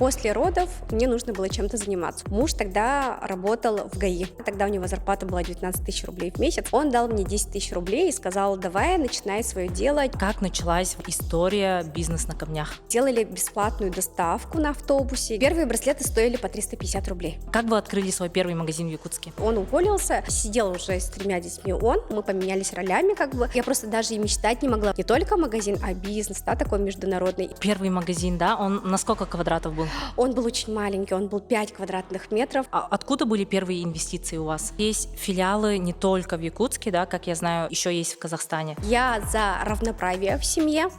После родов мне нужно было чем-то заниматься. Муж тогда работал в ГАИ. Тогда у него зарплата была 19 тысяч рублей в месяц. Он дал мне 10 тысяч рублей и сказал: давай, начинай свое дело. Как началась история «Бизнес на камнях»? Делали бесплатную доставку на автобусе. Первые браслеты стоили по 350 рублей. Как вы открыли свой первый магазин в Якутске? Он уволился, сидел уже с 3 детьми мы поменялись ролями Я просто даже и мечтать не могла. Не только магазин, а бизнес, такой международный. Первый магазин, да? Он на сколько квадратов был? Он был очень маленький, он был 5 квадратных метров. А откуда были первые инвестиции у вас? Есть филиалы не только в Якутске, да, как я знаю, еще есть в Казахстане. Я за равноправие в семье.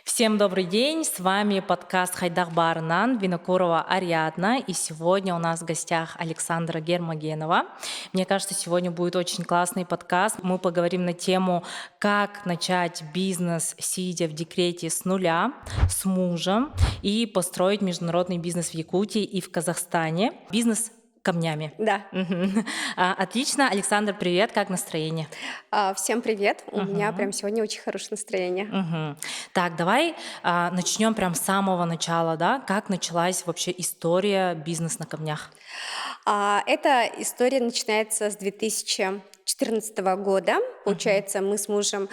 Всем добрый день, с вами подкаст «Хайдах Барынан», Винокурова Ариадна, и сегодня у нас в гостях Александра Гермогенова. Мне кажется, сегодня будет очень классный подкаст. Мы поговорим на тему, как начать бизнес, сидя в декрете с нуля, с мужем, и построить международный бизнес в Якутии и в Казахстане. Бизнес камнями. Да. Отлично. Александр, привет, как настроение? Всем привет. У меня прям сегодня очень хорошее настроение. Так, давай начнем прям с самого начала, да? Как началась вообще история «Бизнес на камнях»? Эта история начинается с 2014 года. Получается, мы с мужем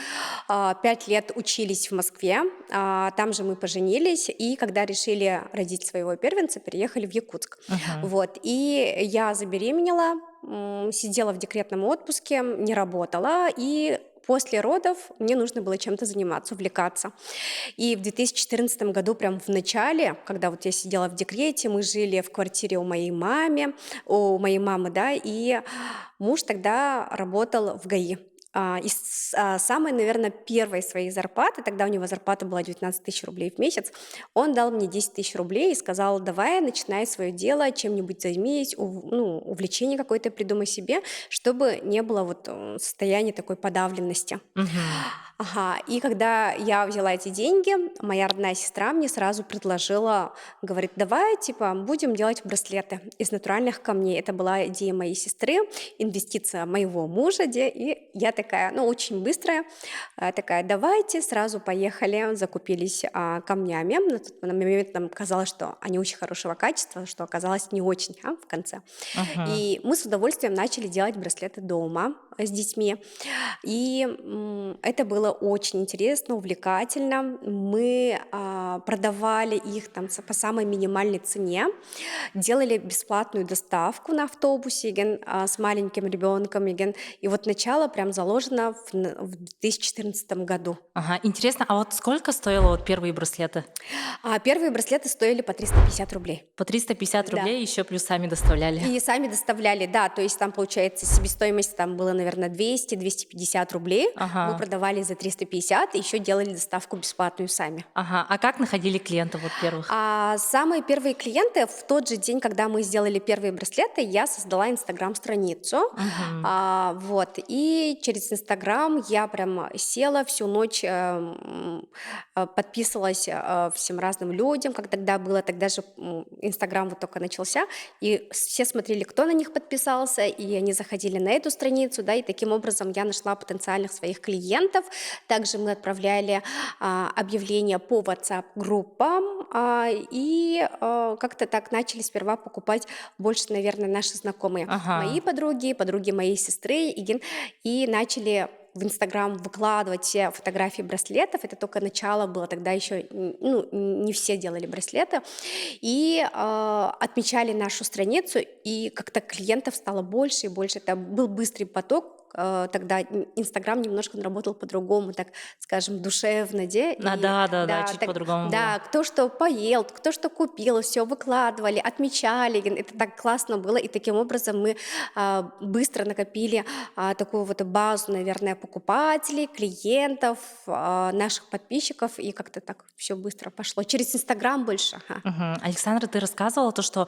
5 лет учились в Москве, там же мы поженились, и когда решили родить своего первенца, переехали в Якутск. И я забеременела, сидела в декретном отпуске, не работала, и после родов мне нужно было чем-то заниматься, увлекаться. И в 2014 году, прям в начале, когда я сидела в декрете, мы жили в квартире у моей мамы, и муж тогда работал в ГАИ. Самой, наверное, первой своей зарплаты, тогда у него зарплата была 19 тысяч рублей в месяц, он дал мне 10 тысяч рублей и сказал: давай, начинай свое дело, чем-нибудь займись, увлечение какое-то придумай себе, чтобы не было состояния такой подавленности. И когда я взяла эти деньги, моя родная сестра мне сразу предложила, говорит: давай, будем делать браслеты из натуральных камней. Это была идея моей сестры, инвестиция моего мужа, и я такая, очень быстрая, такая: давайте, сразу поехали, закупились камнями. На тот момент нам казалось, что они очень хорошего качества, что оказалось не очень в конце. И мы с удовольствием начали делать браслеты дома с детьми. И это было очень интересно, увлекательно. Мы продавали их по самой минимальной цене, делали бесплатную доставку на автобусе с маленьким ребенком. И начало прям заложено в 2014 году. Интересно, а сколько стоило первые браслеты? Первые браслеты стоили по 350 рублей. По 350 рублей, еще плюс сами доставляли? И сами доставляли, да. То есть там, получается, себестоимость было, наверное, 200-250 рублей. Мы продавали за 350 и еще делали доставку бесплатную сами. А как находили клиентов первых? Самые первые клиенты в тот же день, когда мы сделали первые браслеты, я создала инстаграм-страницу. И через инстаграм я прям села всю ночь, подписывалась всем разным людям, как тогда было, тогда же инстаграм только начался, и все смотрели, кто на них подписался, и они заходили на эту страницу, и таким образом я нашла потенциальных своих клиентов. Также мы отправляли объявления по WhatsApp-группам, и как-то так начали сперва покупать больше, наверное, наши знакомые. Мои подруги моей сестры, и начали в Инстаграм выкладывать все фотографии браслетов. Это только начало было, тогда еще не все делали браслеты. И отмечали нашу страницу, и как-то клиентов стало больше и больше. Это был быстрый поток. Тогда Инстаграм немножко работал по-другому, так скажем, душевно. Да, чуть по-другому Да, было. кто что поел, кто что купил, все выкладывали, отмечали. Это так классно было, и таким образом мы быстро накопили такую базу, наверное, покупателей, клиентов, наших подписчиков, и как-то так все быстро пошло. Через Инстаграм больше. Александра, ты рассказывала что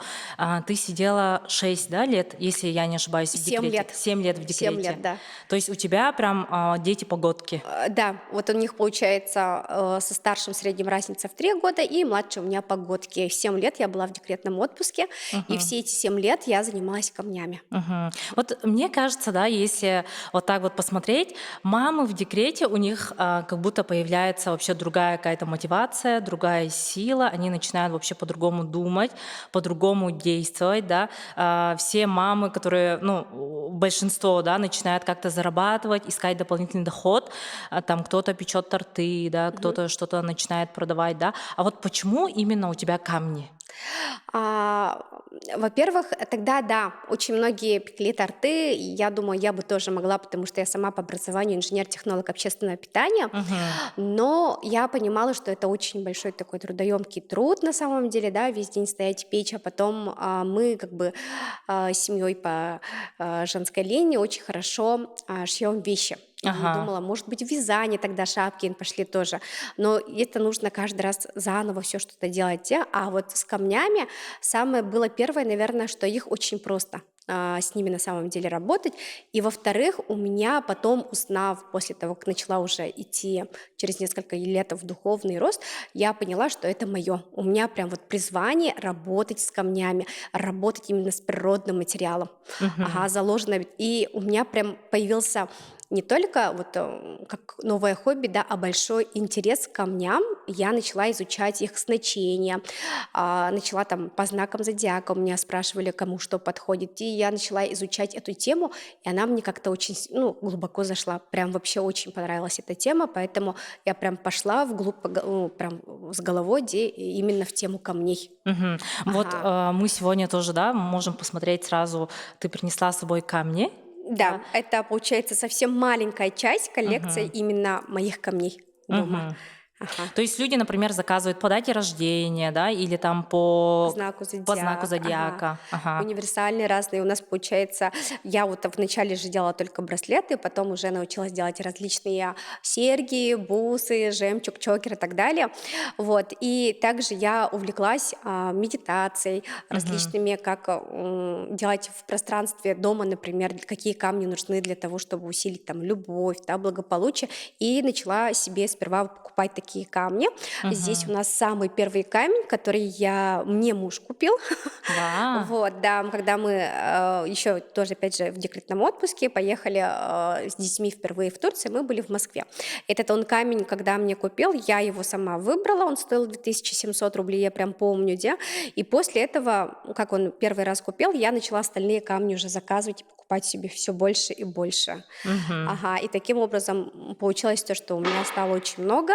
ты сидела 6 лет, если я не ошибаюсь, в 7 декрете. лет. 7 лет в декрете. 7 лет, да. Да. То есть у тебя прям дети погодки. Да, вот у них получается со старшим средним разница в 3 года, и младший у меня погодки. 7 лет я была в декретном отпуске, и Мгм. все эти 7 лет я занималась камнями. Мгм. Вот мне кажется, да, если вот так вот посмотреть, мамы в декрете, у них как будто появляется вообще другая какая-то мотивация, другая сила, они начинают вообще по-другому думать, по-другому действовать, да. Все мамы, которые, ну, большинство, да, начинают как-то зарабатывать, искать дополнительный доход, там кто-то печет торты, да, Мгм. кто-то что-то начинает продавать, да. А вот почему именно у тебя камни? А, Во-первых, тогда да, очень многие пекли торты, и я думаю, я бы тоже могла, потому что я сама по образованию инженер-технолог общественного питания, Мгм. но я понимала, что это очень большой такой трудоемкий труд на самом деле, да, весь день стоять печь, а потом мы как бы с семьей по женской линии очень хорошо шьем вещи. И Ага. думала, может быть, вязание тогда, шапки пошли тоже. Но это нужно каждый раз заново все что-то делать. А вот с камнями самое было первое, наверное, что их очень просто с ними на самом деле работать. И во-вторых, у меня потом, узнав, после того, как начала уже идти через несколько лет в духовный рост, я поняла, что это мое. У меня прям вот призвание работать с камнями, работать именно с природным материалом. Мгм. Ага, заложено. И у меня прям появился не только вот как новое хобби, да, а большой интерес к камням. Я начала изучать их значения, начала там по знакам зодиака, у меня спрашивали, кому что подходит, и я начала изучать эту тему, и она мне как-то очень глубоко зашла, прям вообще очень понравилась эта тема, поэтому я прям пошла вглубь, прям с головой именно в тему камней. Мгм. Вот Ага. мы сегодня тоже, да, можем посмотреть сразу. Ты принесла с собой камни, да? Да, это получается совсем маленькая часть коллекции Мгм. именно моих камней дома. Мгм. Ага. То есть люди, например, заказывают по дате рождения, да, или там По по знаку по знаку зодиака, ага. зодиака. Ага. Универсальные разные. У нас получается, я вот вначале же делала только браслеты, потом уже научилась делать различные серьги, бусы, жемчуг, чокер и так далее. Вот. И также я увлеклась медитацией, Мгм. различными, как делать в пространстве дома, например, какие камни нужны для того, чтобы усилить там любовь, да, благополучие. И начала себе сперва покупать такие камни. Здесь у Мгм. нас самый первый камень, который мне муж купил. Ва. Вот, да, когда мы еще тоже, опять же, в декретном отпуске поехали с детьми впервые в Турцию, мы были в Москве. Этот он камень, когда мне купил, я его сама выбрала, он стоил 2700 рублей, я прям помню, где. И после этого, как он первый раз купил, я начала остальные камни уже заказывать и покупать себе все больше и больше. Мгм. Ага, и таким образом получилось то, что у меня стало очень много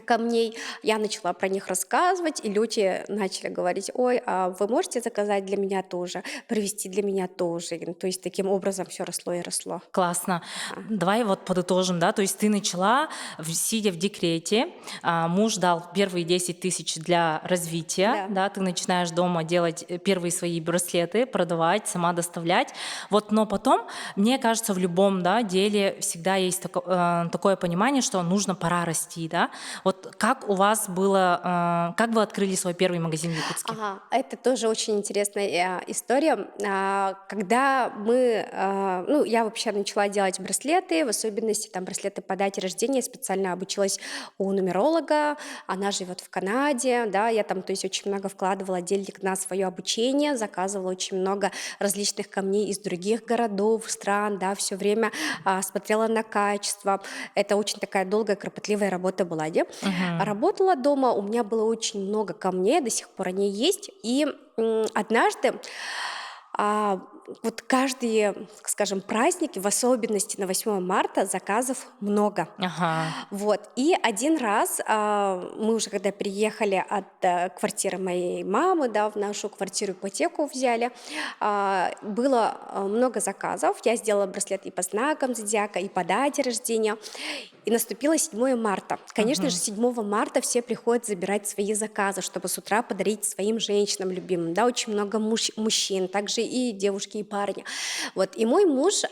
камней, я начала про них рассказывать, и люди начали говорить: ой, а вы можете заказать для меня тоже, привезти для меня тоже. И, то есть таким образом все росло и росло. Классно. Ага. Давай вот подытожим, да, то есть ты начала, сидя в декрете, муж дал первые 10 тысяч для развития, Да. да, ты начинаешь дома делать первые свои браслеты, продавать, сама доставлять, вот, но потом, мне кажется, в любом, да, деле всегда есть такое понимание, что нужно пора расти, да, вот как у вас было, как вы открыли свой первый магазин в Якутске? Ага, это тоже очень интересная история. Когда я вообще начала делать браслеты, в особенности там браслеты по дате рождения, специально обучилась у нумеролога, она живет в Канаде, да, я там, то есть очень много вкладывала денег на свое обучение, заказывала очень много различных камней из других городов, стран, да, все время смотрела на качество. Это очень такая долгая, кропотливая работа была, да. Мгм. Работала дома, у меня было очень много камней, до сих пор они есть. И однажды, а, вот каждый, скажем, праздник, в особенности на 8 марта, заказов много. Ага. Вот. И один раз мы уже когда приехали от квартиры моей мамы, да, в нашу квартиру ипотеку взяли, было много заказов. Я сделала браслет и по знакам зодиака, и по дате рождения. И наступило 7 марта. Конечно же, Мгм. 7 марта все приходят забирать свои заказы, чтобы с утра подарить своим женщинам любимым. Да, очень много мужчин, также и девушки девушки и парни. Вот, и мой муж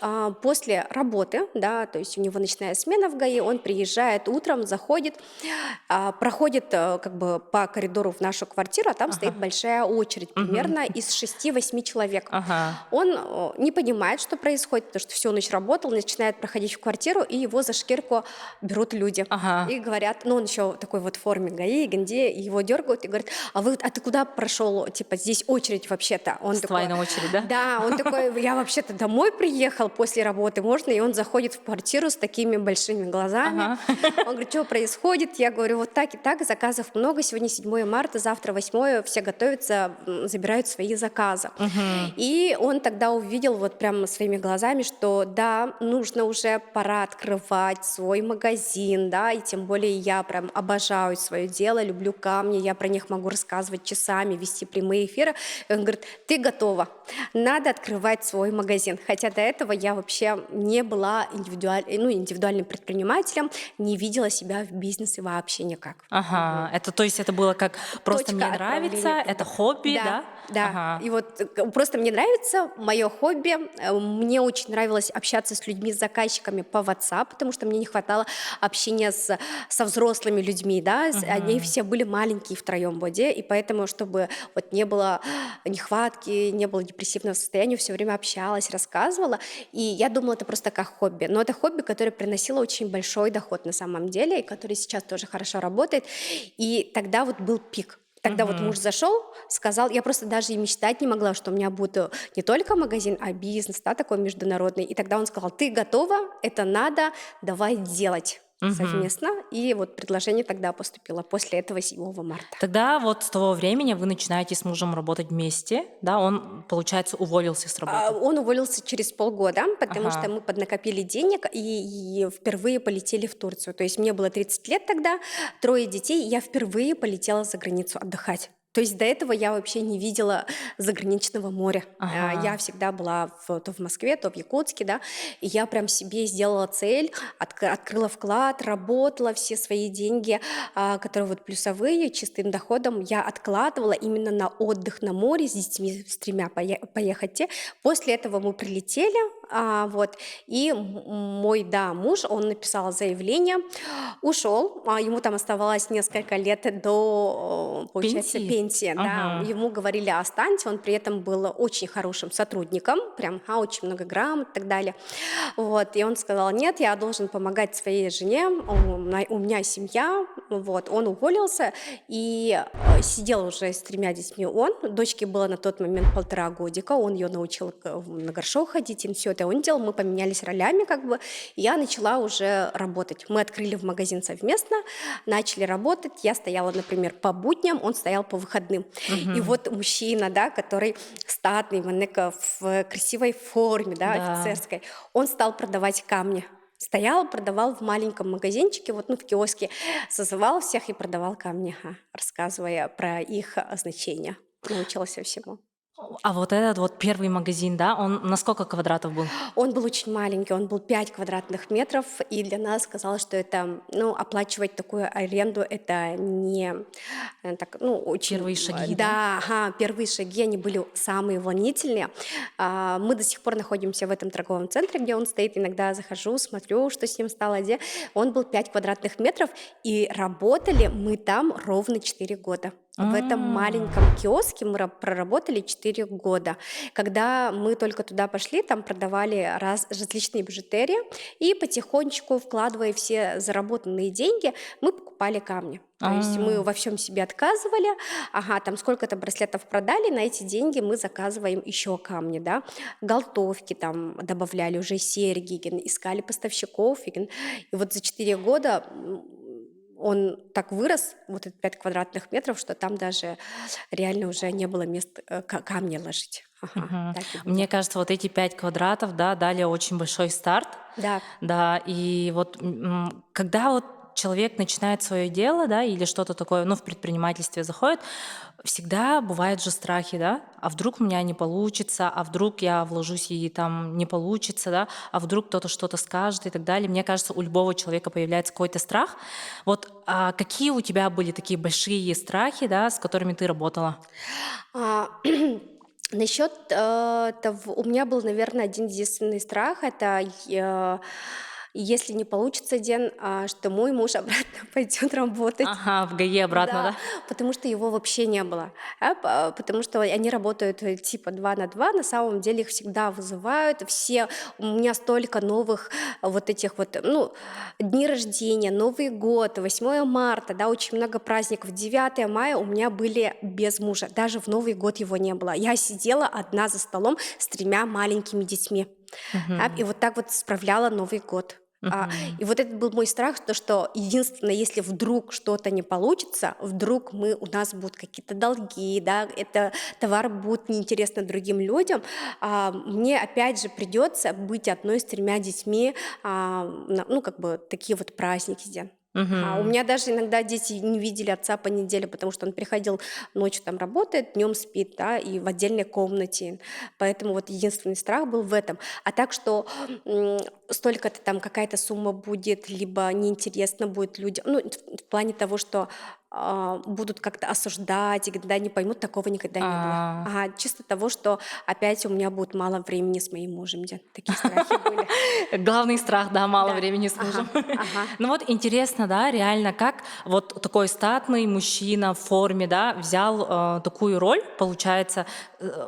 после работы, да, то есть у него ночная смена в ГАИ, он приезжает утром, заходит, проходит как бы по коридору в нашу квартиру, а там стоит Ага. большая очередь, Мгм. примерно из 6-8 человек. Ага. Он не понимает, что происходит, потому что всю ночь работал, начинает проходить в квартиру, и его за шкирку берут люди. Ага. И говорят, ну он еще такой вот в форме ГАИ, Генде, и его дергают и говорят, а ты куда прошел? Типа здесь очередь вообще-то. Он такой, Ствольная очередь, да? да, он такой, я вообще-то домой приехал после работы, можно? И он заходит в квартиру с такими большими глазами. Ага. Он говорит, что происходит? Я говорю, вот так и так, заказов много, сегодня 7 марта, завтра 8, все готовятся, забирают свои заказы. Мгм. И он тогда увидел вот прямо своими глазами, что да, нужно уже, пора открывать свой магазин, да, и тем более я прям обожаю свое дело, люблю камни, я про них могу рассказывать часами, вести прямые эфиры. И он говорит, ты готова, надо открывать свой магазин. Хотя до этого я вообще не была индивидуальным предпринимателем, не видела себя в бизнесе вообще никак. Ага. Это, то есть это было как просто Точка мне нравится, отправления как это бы. хобби, Да, да? да. Ага. И вот просто мне нравится мое хобби. Мне очень нравилось общаться с людьми, с заказчиками по WhatsApp, потому что мне не хватало общения со взрослыми людьми, да. Они Мгм. все были маленькие втроем в воде, и поэтому, чтобы вот не было нехватки, не было депрессивного состояния, все время общалась, рассказывала. И я думала, это просто как хобби. Но это хобби, которое приносило очень большой доход на самом деле, и который сейчас тоже хорошо работает. И тогда вот был пик. Тогда вот Мгм. муж зашел, сказал, я просто даже и мечтать не могла, что у меня будет не только магазин, а бизнес, да, такой международный. И тогда он сказал, ты готова, это надо, давай делать Мгм. совместно. И вот предложение тогда поступило после этого 7 марта. Тогда вот с того времени вы начинаете с мужем работать вместе, да? Он, получается, уволился с работы. Он уволился через полгода, потому что Ага. мы поднакопили денег и впервые полетели в Турцию. То есть мне было 30 лет тогда, 3 детей, и я впервые полетела за границу отдыхать. То есть до этого я вообще не видела заграничного моря. Я Ага. всегда была то в Москве, то в Якутске, да, и я прям себе сделала цель, открыла вклад, работала, все свои деньги, которые вот плюсовые, чистым доходом, я откладывала именно на отдых на море с детьми, с 3 поехать. После этого мы прилетели, вот, и мой, да, муж, он написал заявление, ушел, ему там оставалось несколько лет до, получается, Пенсии? пенсии, да, Ага. ему говорили останься, он при этом был очень хорошим сотрудником, прям, очень много грамот и так далее, вот, и он сказал, нет, я должен помогать своей жене, у меня семья, вот, он уволился и сидел уже с 3 детьми он, дочке было на тот момент 1,5 годика, он ее научил на горшок ходить, и все это он делал, мы поменялись ролями как бы, и я начала уже работать. Мы открыли в магазин совместно, начали работать, я стояла, например, по будням, он стоял по выходным. И Мгм. вот мужчина, да, который статный, манека в красивой форме, да, Да. офицерской, он стал продавать камни. Стоял, продавал в маленьком магазинчике, вот, ну, в киоске, созывал всех и продавал камни, рассказывая про их значение. Научился всему. А вот этот вот первый магазин, да, он на сколько квадратов был? Он был очень маленький, он был 5 квадратных метров, и для нас казалось, что это, ну, оплачивать такую аренду, это не так, ну, очень, Первые шаги, да? да, первые шаги, они были самые волнительные. Мы до сих пор находимся в этом торговом центре, где он стоит, иногда захожу, смотрю, что с ним стало, где он был 5 квадратных метров, и работали мы там ровно 4 года. В этом М. маленьком киоске мы проработали 4 года. Когда мы только туда пошли, там продавали различные бижутерии, и потихонечку, вкладывая все заработанные деньги, мы покупали камни. То есть мы А. во всем себе отказывали, там сколько-то браслетов продали, на эти деньги мы заказываем еще камни, да, голтовки там добавляли, уже серьги, искали поставщиков. И вот за 4 года он так вырос, вот этот 5 квадратных метров, что там даже реально уже не было мест камни ложить. Мгм. Так и было. Мне кажется, вот эти 5 квадратов, да, дали очень большой старт. Да. Да, и вот когда вот человек начинает свое дело, да, или что-то такое, ну, в предпринимательстве заходит, всегда бывают же страхи, да, а вдруг у меня не получится, а вдруг я вложусь и там не получится, да, а вдруг кто-то что-то скажет и так далее. Мне кажется, у любого человека появляется какой-то страх. Вот какие у тебя были такие большие страхи, да, с которыми ты работала? А, Насчет того, у меня был, наверное, один единственный страх, это если не получится день, что мой муж обратно пойдет работать. Ага, в ГАИ обратно, Да, да? потому что его вообще не было. Потому что они работают типа 2 на 2, на самом деле их всегда вызывают. У меня столько новых вот этих вот, ну, дни рождения, Новый год, 8 марта, да, очень много праздников. 9 мая у меня были без мужа, даже в Новый год его не было. Я сидела одна за столом с 3 маленькими детьми. И Мгм. вот так вот справляла Новый год. Мгм. И вот это был мой страх, то, что единственное, если вдруг что-то не получится, вдруг у нас будут какие-то долги, да, это товар будет неинтересно другим людям, мне опять же придется быть одной с 3 детьми, ну, как бы такие вот праздники сделать. У Мгм. меня даже иногда дети не видели отца по неделе, потому что он приходил ночью там работает, днем спит, да, и в отдельной комнате. Поэтому вот единственный страх был в этом. А так что столько-то там какая-то сумма будет, либо неинтересно будет людям, ну, в плане того, что будут как-то осуждать, и когда не поймут, такого никогда не было. А, Чисто того, что опять у меня будет мало времени с моим мужем. Такие страхи были. Главный страх, да, мало Да, времени с ага, мужем. ага. Ну вот интересно, да, реально, как вот такой статный мужчина в форме, да, взял такую роль, получается,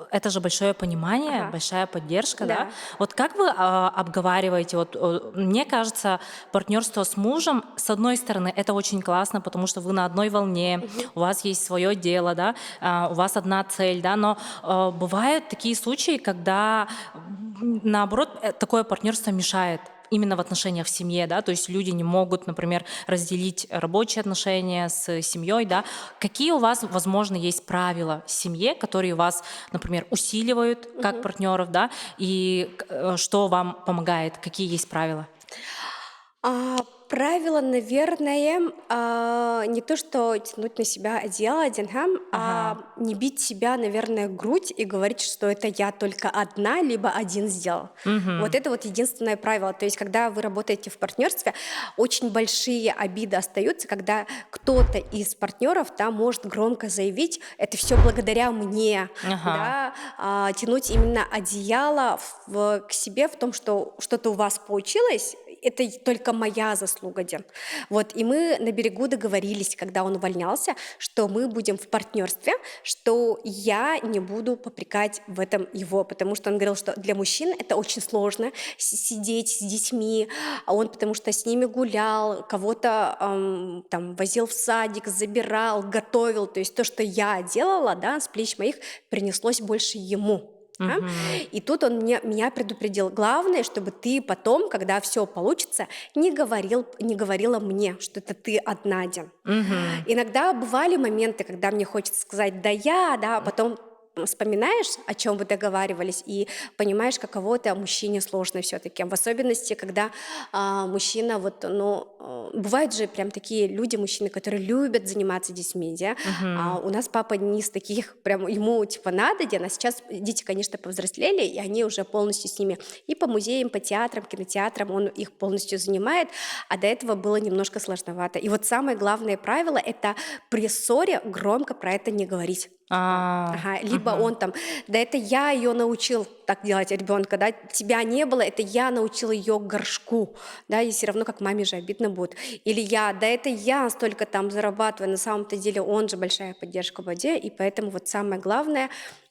это же большое понимание, Ага, большая поддержка, да. да. Вот как вы обговариваете, вот мне кажется, партнерство с мужем, с одной стороны, это очень классно, потому что вы на одной волне, Мгм. у вас есть свое дело, да, у вас одна цель, да, но бывают такие случаи, когда наоборот такое партнерство мешает именно в отношениях в семье, да, то есть люди не могут, например, разделить рабочие отношения с семьей, да. Какие у вас, возможно, есть правила в семье, которые вас, например, усиливают как Мгм. партнеров, да, и что вам помогает, какие есть правила? Правило, наверное, не то, что тянуть на себя одеяло один, Ага. не бить себя, наверное, в грудь и говорить, что это я только одна, либо один сделал. Вот Мгм. это вот единственное правило. То есть, когда вы работаете в партнерстве, очень большие обиды остаются, когда кто-то из партнеров там может громко заявить, это все благодаря мне, Ага. да, тянуть именно одеяло к себе в том, что что-то у вас получилось, это только моя заслуга, Ден. Вот, и мы на берегу договорились, когда он увольнялся, что мы будем в партнерстве, что я не буду попрекать в этом его, потому что он говорил, что для мужчин это очень сложно сидеть с детьми, а он потому что с ними гулял, кого-то там возил в садик, забирал, готовил, то есть то, что я делала, да, с плеч моих принеслось больше ему. а. Мгм. И тут он меня предупредил. Главное, чтобы ты потом, когда все получится, не говорила мне, что это ты одна, Дин. Мгм. Иногда бывали моменты, когда мне хочется сказать «да я», да, а потом вспоминаешь, о чем вы договаривались, и понимаешь, каково это мужчине сложно все-таки. В особенности, когда мужчина, вот, ну, бывают же прям такие люди, мужчины, которые любят заниматься детьми, да? Мгм. У нас папа не из таких, прям ему типа надо, а сейчас дети, конечно, повзрослели, и они уже полностью с ними и по музеям, по театрам, кинотеатрам, он их полностью занимает, а до этого было немножко сложновато. И вот самое главное правило — это при ссоре громко про это не говорить. Типа, либо Мгм. он там, да это я ее научил так делать ребенка, да, тебя не было, это я научил ее горшку, да, и все равно как маме же обидно будет. Или да это я столько там зарабатываю, на самом-то деле он же большая поддержка в воде, и поэтому вот самое главное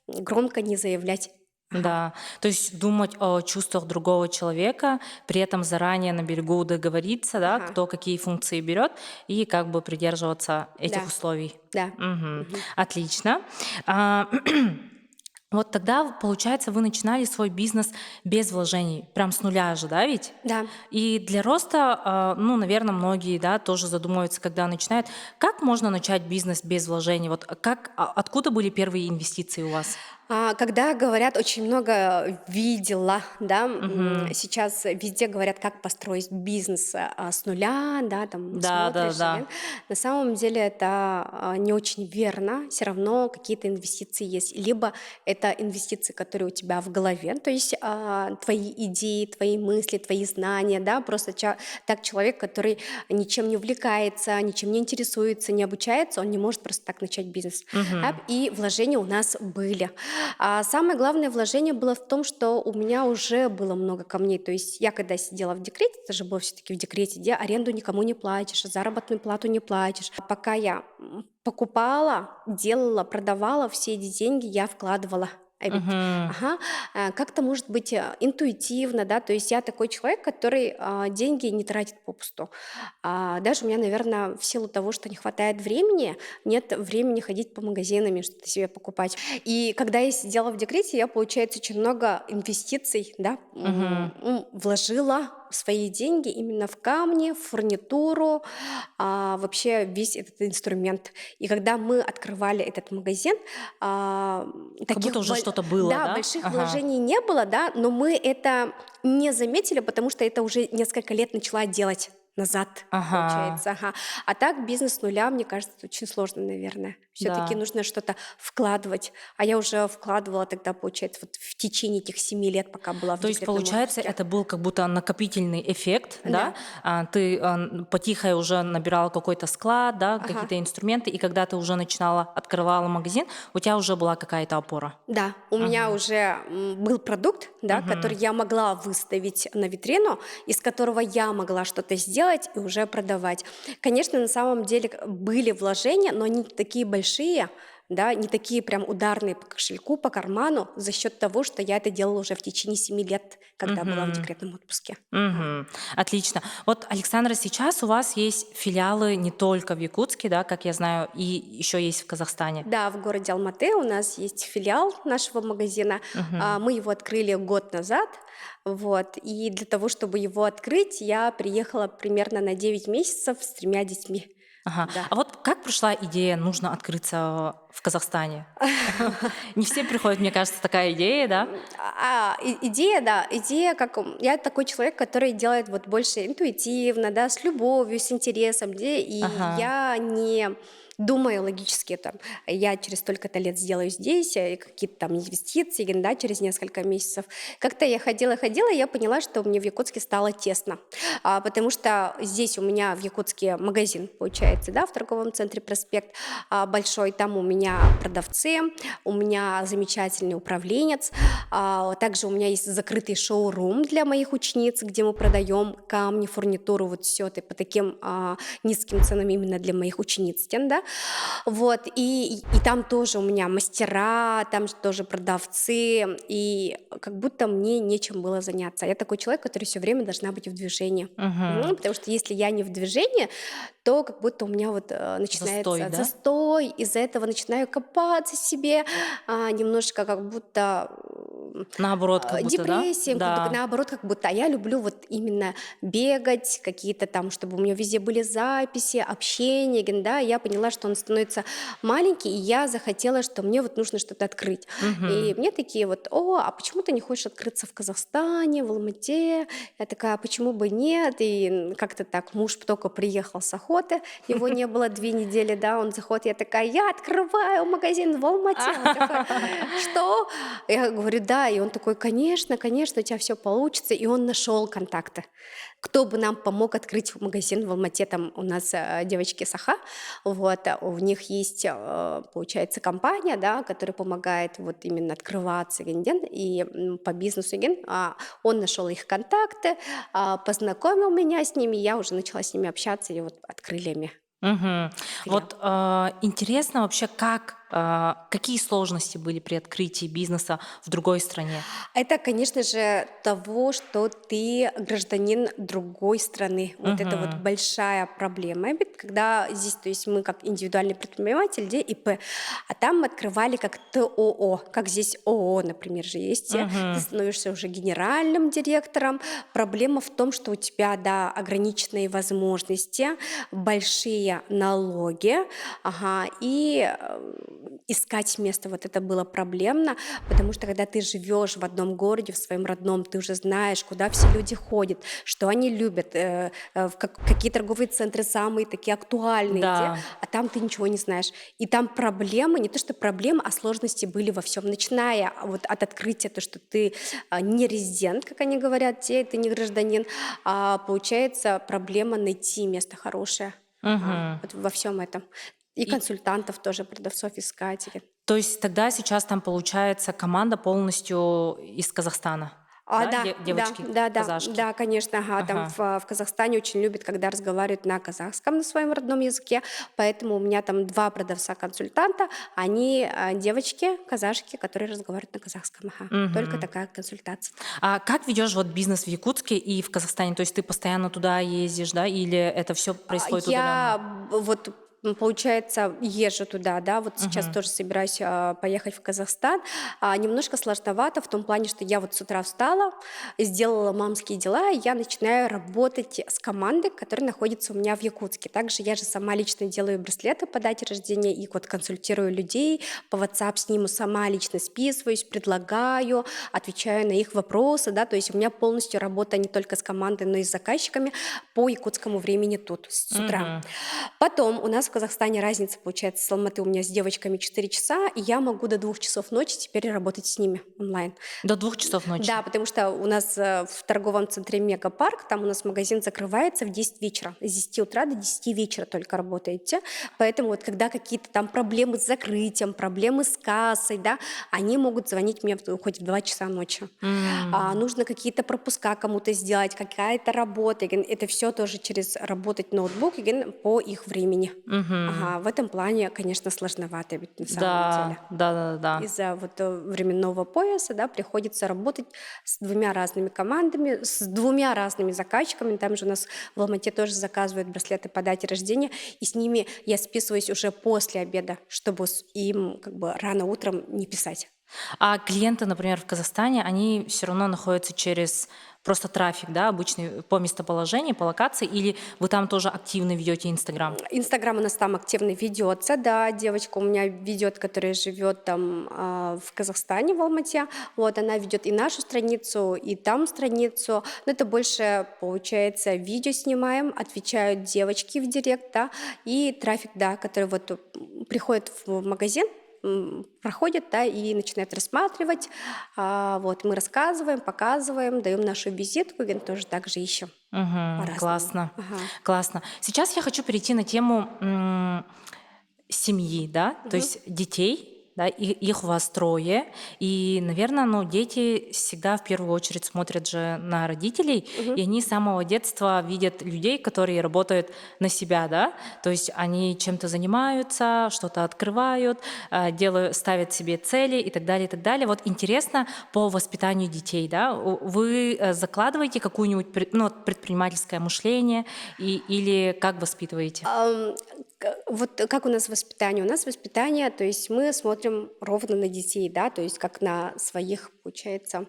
громко не заявлять. Ага, Да, то есть думать о чувствах другого человека, при этом заранее на берегу договориться, да, ага, кто какие функции берет, и как бы придерживаться этих да, условий. да. Мгм. Мгм. Отлично. А, Вот тогда, получается, вы начинали свой бизнес без вложений, прям с нуля же, да, ведь? Да. И для роста, ну, наверное, многие, да, тоже задумываются, когда начинают. Как можно начать бизнес без вложений? Вот откуда были первые инвестиции у вас? Когда говорят, очень много видела, да, Мгм. сейчас везде говорят, как построить бизнес с нуля, да, там Да, да, смотришь, да. на самом деле это не очень верно, все равно какие-то инвестиции есть, либо это инвестиции, которые у тебя в голове, то есть твои идеи, твои мысли, твои знания, да, просто так человек, который ничем не увлекается, ничем не интересуется, не обучается, он не может просто так начать бизнес. Мгм. И вложения у нас были. Самое главное вложение было в том, что у меня уже было много камней. То есть я когда сидела в декрете, это же было все-таки в декрете, где аренду никому не платишь, заработную плату не платишь. Пока я покупала, делала, продавала, все эти деньги я вкладывала. Ведь, Мгм. ага, как-то может быть интуитивно, да, то есть я такой человек, который деньги не тратит попусту. Даже у меня, наверное, в силу того, что не хватает времени, нет времени ходить по магазинам и что-то себе покупать. И когда я сидела в декрете, я, получается, очень много инвестиций, да, Мгм. вложила свои деньги именно в камни, в фурнитуру, вообще весь этот инструмент. И когда мы открывали этот магазин, а, Как будто таких, уже что-то было, да, да? больших Ага. вложений не было, да, но мы это не заметили, потому что это уже несколько лет начала делать назад, Ага. получается. Ага. А так бизнес с нуля, мне кажется, это очень сложно, наверное. Все-таки Да. нужно что-то вкладывать. А я уже вкладывала тогда, получается, вот в течение этих 7 лет, пока была в То есть, декретном получается, отпуске. это был как будто накопительный эффект, да? Да, Ты потихо уже набирала какой-то склад, да, ага. какие-то инструменты, и когда ты уже начинала, открывала магазин, у тебя уже была какая-то опора. Да, у меня Мгм. уже был продукт, да, который Мгм. я могла выставить на витрину, из которого я могла что-то сделать и уже продавать. Конечно, на самом деле были вложения, но они не такие большие, да, не такие прям ударные по кошельку, по карману, за счет того, что я это делала уже в течение 7 лет, когда была в Мгм. декретном отпуске. Мгм. Отлично. Вот, Александра, сейчас у вас есть филиалы не только в Якутске, да, как я знаю, и еще есть в Казахстане. Да, в городе Алматы у нас есть филиал нашего магазина. Мгм. Мы его открыли год назад. Вот. И для того, чтобы его открыть, я приехала примерно на 9 месяцев с 3 детьми. Ага. Да. А вот как пришла идея, нужно открыться в Казахстане? Не все приходят, мне кажется, такая идея, да? Идея, да, идея, как я такой человек, который делает вот больше интуитивно, да, с любовью, с интересом, и Ага. я не думаю логически, там, я через столько-то лет сделаю здесь, и какие-то там инвестиции, да, через несколько месяцев. Как-то я ходила, и я поняла, что мне в Якутске стало тесно, потому что здесь у меня в Якутске магазин, получается, да, в торговом центре «Проспект» большой, там у меня продавцы, у меня замечательный управленец, также у меня есть закрытый шоурум для моих учениц, где мы продаем камни, фурнитуру, вот все это по таким низким ценам именно для моих учениц, да. Вот, и там тоже у меня мастера, там же тоже продавцы, и как будто мне нечем было заняться. Я такой человек, который все время должна быть в движении. Мгм. Потому что если я не в движении, то как будто у меня вот Застой, начинается да? застой, из-за этого начинаю копаться себе, немножко как будто Наоборот, как будто, да? депрессия, Да. наоборот, как будто. А я люблю вот именно бегать, какие-то там, чтобы у меня везде были записи, общение, да. Я поняла, что он становится маленький, и я захотела, что мне вот нужно что-то открыть. И Мгм. мне такие вот: а почему ты не хочешь открыться в Казахстане, в Алмате? Я такая: «А почему бы нет?» И как-то так, муж только приехал с охоты, его не было 2 недели, да, он заходит, я такая: «Я открываю магазин в Алмате». Он такой: «Что?» Я говорю: «Да». И он такой: «Конечно, конечно, у тебя все получится». И он нашел контакты. Кто бы нам помог открыть магазин в Алмате? Там у нас девочки Саха, вот, у них есть, получается, компания, да, которая помогает вот именно открываться, и по бизнесу, он нашел их контакты, познакомил меня с ними, я уже начала с ними общаться, и вот открыли мы Мгм. филиал. Вот интересно вообще, какие сложности были при открытии бизнеса в другой стране? Это, конечно же, того, что ты гражданин другой страны. Вот это вот Мгм. большая проблема. Ведь когда здесь, то есть мы как индивидуальный предприниматель, где ИП, а там мы открывали как ТОО, как здесь ООО, например, же есть. Ты Мгм. становишься уже генеральным директором. Проблема в том, что у тебя, да, ограниченные возможности, большие налоги, ага, и искать место, вот это было проблемно. Потому что когда ты живешь в одном городе, в своем родном, ты уже знаешь, куда все люди ходят, что они любят, какие торговые центры самые такие актуальные, где, Да. а там ты ничего не знаешь. И там проблемы, не то что проблемы, а сложности были во всем, начиная вот от открытия, то, что ты не резидент, как они говорят, ты не гражданин, а получается проблема найти место хорошее. Ага, Мгм. вот во всем этом. И И консультантов тоже, продавцов искать. То есть тогда сейчас там получается команда полностью из Казахстана, да? Да, да, Девочки да, да, казашки. да, конечно, ага, там Ага. в Казахстане очень любят, когда разговаривают на казахском, на своем родном языке, поэтому у меня там 2 продавца-консультанта, они, девочки, казашки, которые разговаривают на казахском, ага. Только Мгм. такая консультация. А как ведешь вот бизнес в Якутске и в Казахстане? То есть ты постоянно туда ездишь, да, или это все происходит удаленно? Получается, езжу туда, да, вот сейчас тоже собираюсь поехать в Казахстан. Немножко сложновато в том плане, что я вот с утра встала, сделала мамские дела, и я начинаю работать с командой, которая находится у меня в Якутске. Также я же сама лично делаю браслеты по дате рождения и вот консультирую людей, по WhatsApp сниму сама лично списываюсь, предлагаю, отвечаю на их вопросы, да, то есть у меня полностью работа не только с командой, но и с заказчиками по якутскому времени тут с утра. Мгм. Потом у нас в Казахстане разница, получается, с Алматы у меня с девочками 4 часа, и я могу до 2 часов ночи теперь работать с ними онлайн. До 2 часов ночи. Да, потому что у нас в торговом центре Мегапарк, там у нас магазин закрывается в 10 вечера. С 10 утра до 10 вечера только работаете. Поэтому вот когда какие-то там проблемы с закрытием, проблемы с кассой, да, они могут звонить мне хоть в 2 часа ночи. Нужно какие-то пропуска кому-то сделать, какая-то работа. Это все тоже через работать ноутбук по их времени. Мгм. Ага, в этом плане, конечно, сложновато ведь на самом деле. Да, да-да-да. Из-за вот временного пояса, да, приходится работать с 2 разными командами, с 2 разными заказчиками. Там же у нас в Алмате тоже заказывают браслеты по дате рождения, и с ними я списываюсь уже после обеда, чтобы им как бы рано утром не писать. А клиенты, например, в Казахстане, они все равно находятся через просто трафик, да, обычный по местоположению, по локации, или вы там тоже активно ведете Инстаграм? Инстаграм у нас там активно ведется, да, девочка у меня ведет, которая живет там в Казахстане, в Алмате, вот, она ведет и нашу страницу, и там страницу, но это больше, получается, видео снимаем, отвечают девочки в директ, да, и трафик, да, который вот приходит в магазин, проходит, да, и начинает рассматривать, вот, мы рассказываем, показываем, даем нашу визитку, и тоже так же ищем Мгм. по-разному. Классно, Ага. классно. Сейчас я хочу перейти на тему семьи, да, то Мгм. есть детей, да, их у вас трое, и, наверное, ну, дети всегда в первую очередь смотрят же на родителей, Мгм. и они с самого детства видят людей, которые работают на себя, да, то есть они чем-то занимаются, что-то открывают, ставят себе цели и так далее, и так далее. Вот интересно по воспитанию детей, да, вы закладываете какую-нибудь ну, вот предпринимательское мышление или как воспитываете? Ам, вот как у нас воспитание? У нас воспитание, то есть мы смотрим ровно на детей, да, то есть как на своих, получается,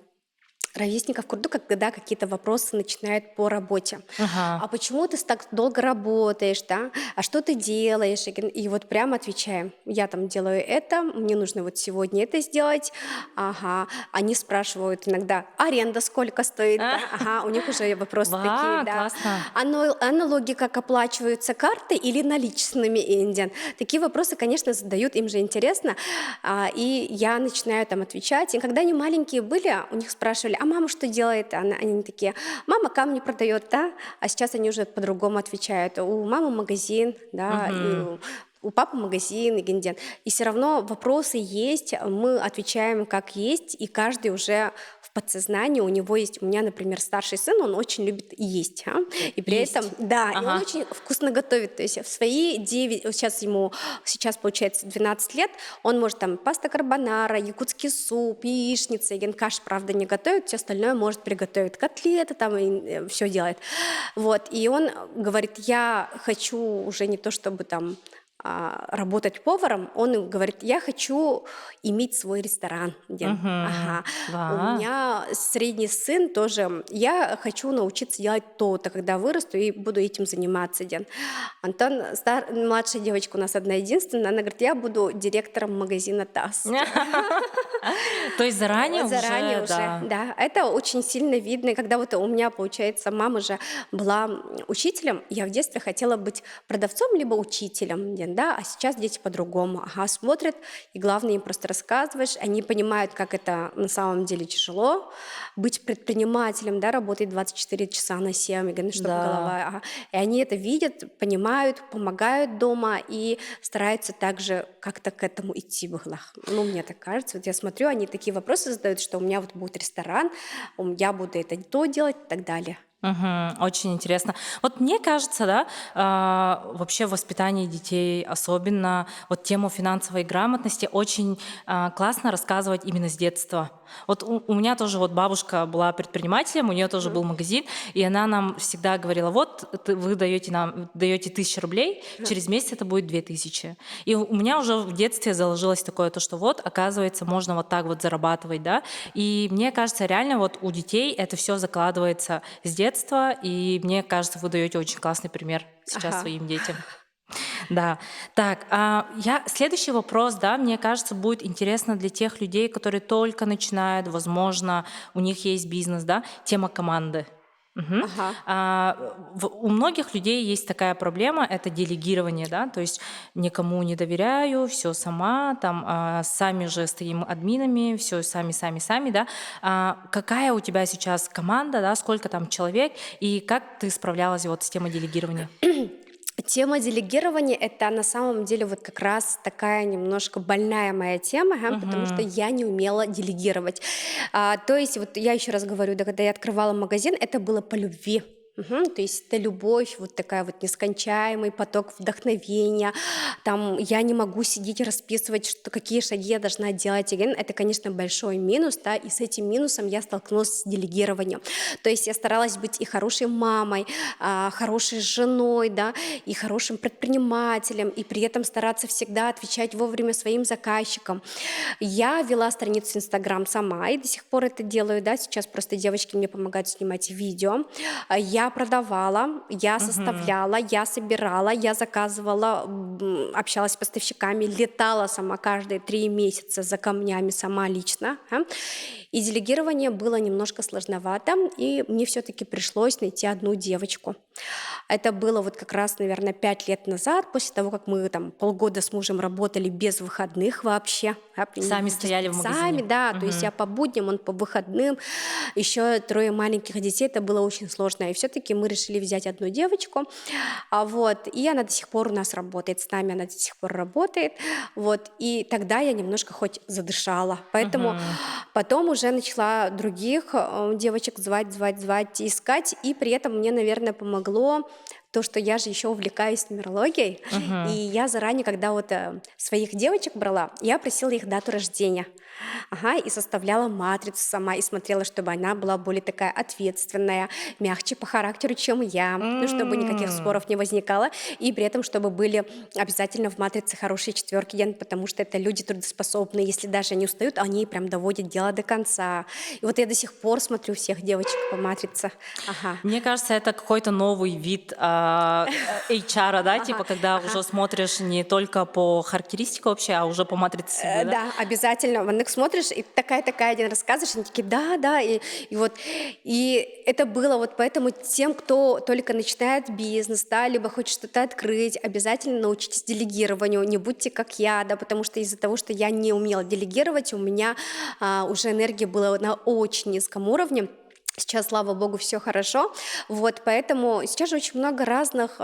ровесников, когда какие-то вопросы начинают по работе. Ага. А почему ты так долго работаешь, да? А что ты делаешь? И вот прямо отвечаем. Я там делаю это, мне нужно вот сегодня это сделать. Ага. Они спрашивают иногда, аренда сколько стоит, да? Ага, у них уже вопросы такие, да. Классно. А налоги как оплачиваются, карты или наличными, Индиан? Такие вопросы, конечно, задают, им же интересно. И я начинаю там отвечать. И когда они маленькие были, у них спрашивали, а мама что делает? Они такие, мама камни продает, да? А сейчас они уже по-другому отвечают. У мамы магазин, да, и Мгм. у папы магазин, и генден. И все равно вопросы есть, мы отвечаем как есть, и каждый уже в подсознании у него есть. У меня, например, старший сын, он очень любит есть, и при этом, Есть. да, и он Ага. очень вкусно готовит. То есть в свои 9, вот сейчас получается 12 лет, он может там паста карбонара, якутский суп, яичница, каш, правда, не готовит, все остальное может приготовить, котлеты там, и все делает. Вот, и он говорит, я хочу уже не то, чтобы там работать поваром, он говорит, я хочу иметь свой ресторан. Ден. Мгм. Ага. У Да. меня средний сын тоже, я хочу научиться делать то-то, когда вырасту и буду этим заниматься. Ден. Антон, младшая девочка у нас одна единственная, она говорит, я буду директором магазина ТАСС. То есть заранее Заранее уже, уже, да. да. Это очень сильно видно. И когда вот у меня, получается, мама же была учителем, я в детстве хотела быть продавцом либо учителем. да, а сейчас дети по-другому. Ага, смотрят, и главное, им просто рассказываешь, они понимают, как это на самом деле тяжело, быть предпринимателем, да, работать 24 часа на 7, чтобы Да. голова... Ага. И они это видят, понимают, помогают дома и стараются также как-то к этому идти в углах. Ну, мне так кажется. Вот я смотрю, они такие вопросы задают, что у меня вот будет ресторан, я буду это то делать и так далее. Мгм. Очень интересно. Вот мне кажется, да, вообще в воспитании детей, особенно вот тему финансовой грамотности, очень классно рассказывать именно с детства. Вот у меня тоже вот бабушка была предпринимателем, у нее тоже был магазин, и она нам всегда говорила: вот вы даете 1000 рублей, через месяц это будет 2000. И у меня уже в детстве заложилось такое, то, что вот, оказывается, можно вот так вот зарабатывать, да. И мне кажется, реально вот у детей это все закладывается с детства, и мне кажется, вы даете очень классный пример сейчас Ага. своим детям. Да. Так, следующий вопрос, да, мне кажется, будет интересно для тех людей, которые только начинают, возможно, у них есть бизнес, да, тема команды. Мгм. Ага. У многих людей есть такая проблема, это делегирование, да, то есть никому не доверяю, все сама, там сами же стоим админами, все сами, да. Какая у тебя сейчас команда, да, сколько там человек, и как ты справлялась вот с темой делегирования? Тема делегирования — это на самом деле вот как раз такая немножко больная моя тема, ага, потому что Мгм. я не умела делегировать. То есть вот я еще раз говорю, да, когда я открывала магазин, это было по любви. Мгм. То есть это любовь, вот такая вот нескончаемый поток вдохновения. Там я не могу сидеть и расписывать, что, какие шаги я должна делать. И это, конечно, большой минус, да, и с этим минусом я столкнулась с делегированием. То есть я старалась быть и хорошей мамой, хорошей женой, да, и хорошим предпринимателем, и при этом стараться всегда отвечать вовремя своим заказчикам. Я вела страницу Инстаграм сама и до сих пор это делаю, да, сейчас просто девочки мне помогают снимать видео. Я продавала, я Мгм. составляла, я собирала, я заказывала, общалась с поставщиками, летала сама каждые 3 месяца за камнями сама лично. И делегирование было немножко сложновато, и мне все-таки пришлось найти одну девочку. Это было вот как раз, наверное, 5 лет назад, после того, как мы там полгода с мужем работали без выходных вообще. Сами стояли в Сами, магазине. да, то есть я Мгм. по будням, он по выходным, еще 3 маленьких детей, это было очень сложно. И все-таки мы решили взять одну девочку, вот, и она до сих пор у нас работает, с нами она до сих пор работает, вот, и тогда я немножко хоть задышала. Поэтому Мгм. потом уже начала других девочек звать, искать, и при этом мне, наверное, помогло то, что я же еще увлекаюсь нумерологией, и Мгм. я заранее, когда вот своих девочек брала, я просила их дату рождения, ага, и составляла матрицу сама, и смотрела, чтобы она была более такая ответственная, мягче по характеру, чем я, ну, чтобы никаких М. споров не возникало, и при этом, чтобы были обязательно в матрице хорошие четверки, потому что это люди трудоспособные, если даже они устают, они прям доводят дело до конца. И вот я до сих пор смотрю всех девочек по матрице, ага. Мне кажется, это какой-то новый вид HR, да, Ага, типа, когда ага. уже смотришь не только по характеристике вообще, а уже по матрице судьбы, да? Да, обязательно. В них смотришь, и такая один рассказываешь, они такие, да, и вот, и это было вот поэтому тем, кто только начинает бизнес, да, либо хочет что-то открыть, обязательно научитесь делегированию, не будьте как я, да, потому что из-за того, что я не умела делегировать, у меня уже энергия была на очень низком уровне. Сейчас, слава богу, все хорошо. Вот, поэтому сейчас же очень много разных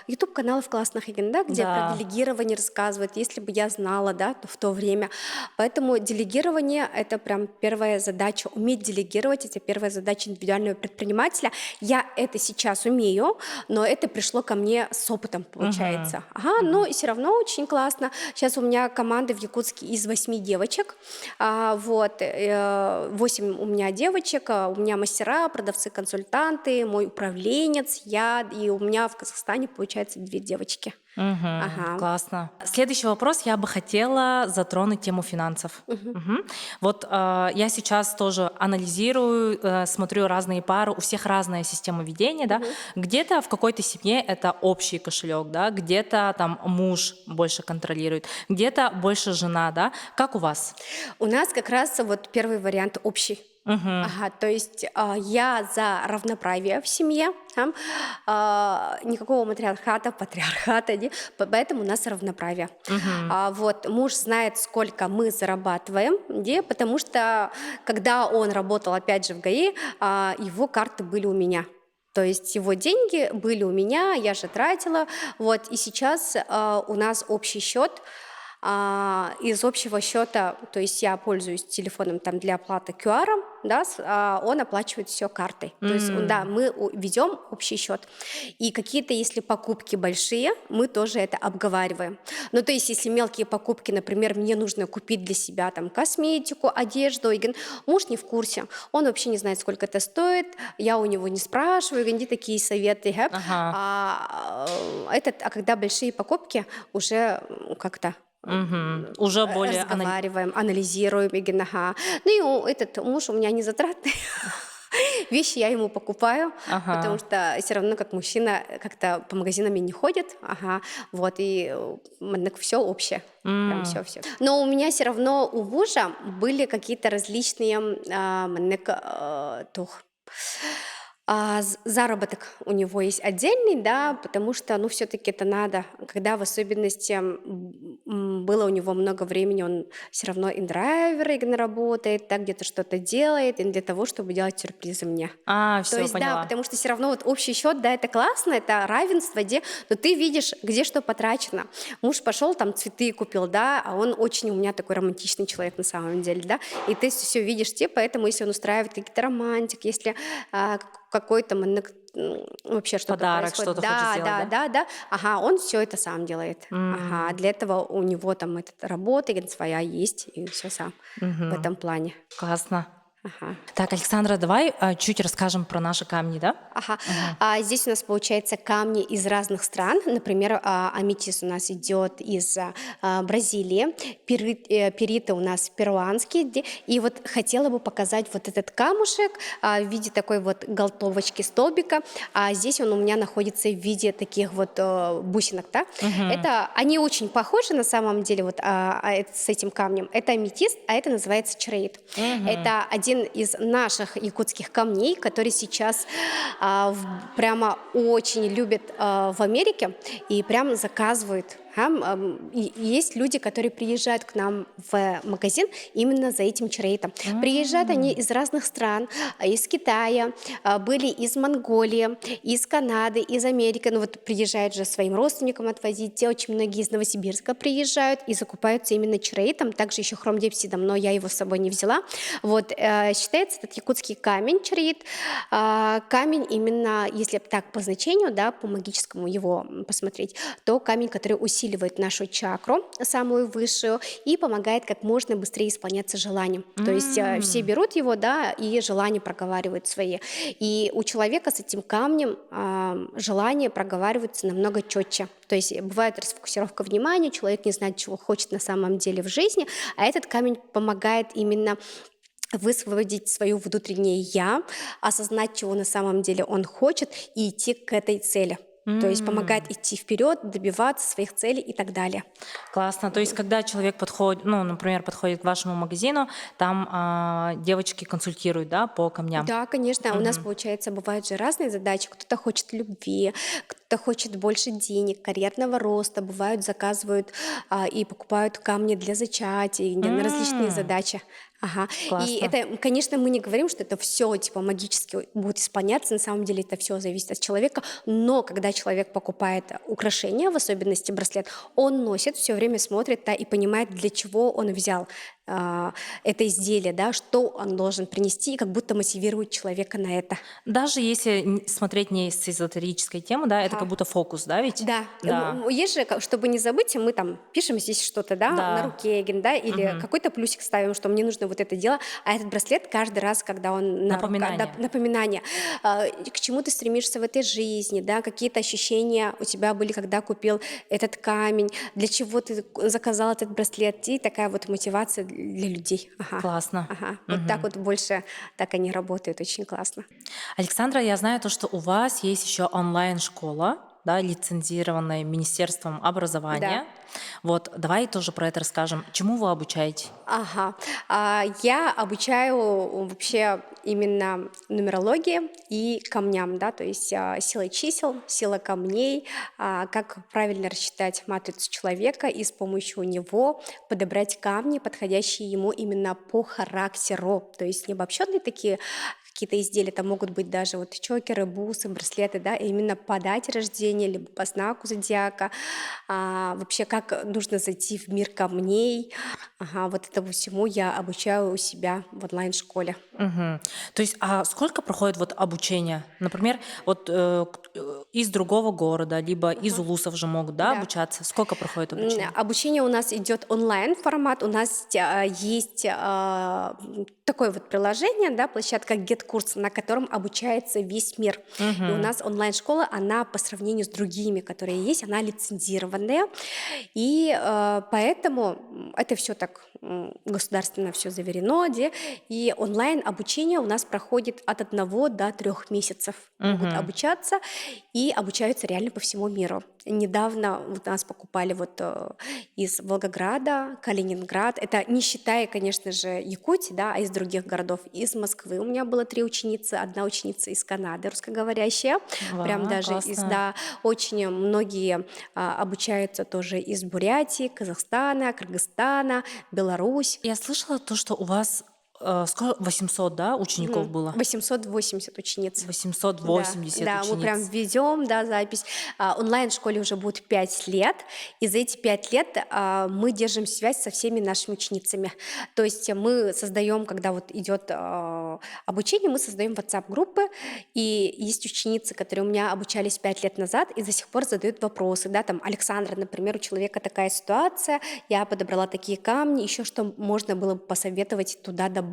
YouTube-каналов классных, да, где про Да. делегирование рассказывают, если бы я знала, да, то в то время. Поэтому делегирование — это прям первая задача. Уметь делегировать — это первая задача индивидуального предпринимателя. Я это сейчас умею, но это пришло ко мне с опытом, Мгм. получается. Ага, но и все равно очень классно. Сейчас у меня команда в Якутске из 8 девочек. Вот, 8 у меня девочек, у меня мастера, продавцы, консультанты, мой управленец, я, и у меня в Казахстане, получается, 2 девочки. Мгм. Ага. Классно. Следующий вопрос. Я бы хотела затронуть тему финансов. Мгм. Мгм. Вот я сейчас тоже анализирую, смотрю разные пары, у всех разная система ведения, да. Мгм. Где-то в какой-то семье это общий кошелек, да, где-то там муж больше контролирует, где-то больше жена, да. Как у вас? У нас как раз вот первый вариант общий. Мгм. Ага, то есть я за равноправие в семье, никакого матриархата, патриархата, поэтому у нас равноправие. Мгм. Вот муж знает, сколько мы зарабатываем, потому что когда он работал, опять же, в ГАИ, его карты были у меня. То есть его деньги были у меня, я же тратила. Вот, и сейчас у нас общий счет. Из общего счета, то есть я пользуюсь телефоном там для оплаты QR, да, он оплачивает все картой. То есть, да, М. мы ведем общий счет. И какие-то, если покупки большие, мы тоже это обговариваем. Ну, то есть, если мелкие покупки, например, мне нужно купить для себя там косметику, одежду, муж не в курсе, он вообще не знает, сколько это стоит, я у него не спрашиваю, где такие советы, Ага. когда большие покупки, уже как-то Мгм. Уже более разговариваем, анализируем, ага. Ну и этот муж у меня не затратный. Вещи я ему покупаю, потому Ага. что все равно как мужчина как-то по магазинам и не ходит, ага, вот, и все общее. Прям М. все. Но у меня все равно у мужа были какие-то различные заработок у него есть отдельный, да, потому что, ну, все-таки это надо, когда в особенности было у него много времени, он все равно и драйвер работает, так где-то что-то делает, и для того, чтобы делать сюрпризы мне. То Все, есть, да, поняла. потому что все равно вот общий счет, да, это классно, это равенство, но ты видишь, где что потрачено. Муж пошел там цветы купил, да, а он очень у меня такой романтичный человек на самом деле, да, и ты все видишь, поэтому если он устраивает какие-то романтик, если какой-то вообще что-то Подарок происходит, что-то хочет да, сделать, да, да? да, да, ага, он все это сам делает, ага, М. для этого у него там работа своя есть, и все сам в Мгм. этом плане, Классно. ага. Так, Александра, давай чуть расскажем про наши камни, да? Ага. Мгм. Здесь у нас получается камни из разных стран. Например, аметист у нас идет из Бразилии, периты у нас перуанские. И вот хотела бы показать вот этот камушек в виде такой вот голтовочки столбика. А здесь он у меня находится в виде таких вот бусинок, да? Мгм. Они очень похожи на самом деле вот с этим камнем. Это аметист, а это называется чарейт. Мгм. Это один из наших якутских камней, который сейчас прямо очень любят в Америке и прям заказывают. И есть люди, которые приезжают к нам в магазин именно за этим чарейтом. Приезжают они М. из разных стран, из Китая, были из Монголии, из Канады, из Америки. Ну вот приезжают же своим родственникам отвозить. Те очень многие из Новосибирска приезжают и закупаются именно чарейтом. Также еще хромдиопсидом, но я его с собой не взяла. Вот считается этот якутский камень чарейт. Камень именно, если так по значению, да, по магическому его посмотреть, то камень, который усиливает нашу чакру, самую высшую, и помогает как можно быстрее исполняться желанием. То есть все М. берут его, да, и желания проговаривают свои. И у человека с этим камнем желания проговариваются намного четче. То есть бывает расфокусировка внимания, человек не знает, чего хочет на самом деле в жизни, а этот камень помогает именно высвободить свое внутреннее «я», осознать, чего на самом деле он хочет, и идти к этой цели. То есть помогает М. идти вперед, добиваться своих целей и так далее. Классно. То есть, когда человек подходит, ну, например, подходит к вашему магазину, там девочки консультируют, да, по камням. Да, конечно, у нас, Мгм. получается, бывают же разные задачи. Кто-то хочет любви, кто-то хочет больше денег, карьерного роста. Бывают, заказывают и покупают камни для зачатия, на различные М. задачи. Ага. И Классно. это, конечно, мы не говорим, что это все типа магически будет исполняться. На самом деле это все зависит от человека. Но когда человек покупает украшения, в особенности браслет, он носит, все время смотрит, да, и понимает, для чего он взял это изделие, да, что он должен принести, и как будто мотивирует человека на это. Даже если смотреть не с эзотерической темы, да, это как Ага. будто фокус, да, ведь? Да, Да. есть же, чтобы не забыть, мы там пишем здесь что-то, да, на Да. руке, да, или Мгм. какой-то плюсик ставим, что мне нужно вот это дело, а этот браслет каждый раз, когда он на руках, да, Напоминание. напоминание, к чему ты стремишься в этой жизни, да, какие-то ощущения у тебя были, когда купил этот камень, для чего ты заказал этот браслет, и такая вот мотивация для людей. Ага. Классно. Ага, вот так Мгм. вот больше так они работают, очень классно. Александра, я знаю то, что у вас есть еще онлайн-школа, да, лицензированная Министерством Да. образования. Вот, давай тоже про это расскажем. Чему вы обучаете? Ага. Я обучаю вообще именно нумерологии и камням, да, то есть сила чисел, сила камней, как правильно рассчитать матрицу человека и с помощью него подобрать камни, подходящие ему именно по характеру, то есть не обобщенные такие какие-то изделия, там могут быть даже вот чокеры, бусы, браслеты, да, именно по дате рождения, либо по знаку зодиака, вообще как нужно зайти в мир камней, ага, вот этому всему я обучаю у себя в онлайн-школе. Мгм. То есть, а сколько проходит вот обучение? Например, вот из другого города, либо из Ага, улусов же могут, да, да. обучаться? Сколько проходит обучение? Обучение у нас идет онлайн формат. У нас есть такое вот приложение, да, площадка GetKurs, на котором обучается весь мир. И у Мгм. нас онлайн-школа, она по сравнению с другими, которые есть, она лицензированная. И поэтому это все так государственно все заверено, и онлайн обучение у нас проходит от 1 до 3 месяцев. Могут Мгм. обучаться и обучаются реально по всему миру. Недавно вот нас покупали вот из Волгограда, Калининград. Это не считая, конечно же, Якутии, да, а из других городов. Из Москвы у меня было 3 ученицы, одна ученица из Канады, русскоговорящая. Прям даже из, Классно. да, очень многие обучаются тоже из Бурятии, Казахстана, Кыргызстана, Беларусь. Я слышала то, что у вас сколько, 800, да, учеников было? 880 учениц. Да, 880 да, мы прям учениц. ведем, да, запись. Онлайн-школе уже будет 5 лет, и за эти 5 лет мы держим связь со всеми нашими ученицами. То есть мы создаем, когда вот идет обучение, мы создаем WhatsApp-группы, и есть ученицы, которые у меня обучались 5 лет назад и до сих пор задают вопросы, да, там, Александра, например, у человека такая ситуация, я подобрала такие камни, еще что можно было бы посоветовать туда добавить,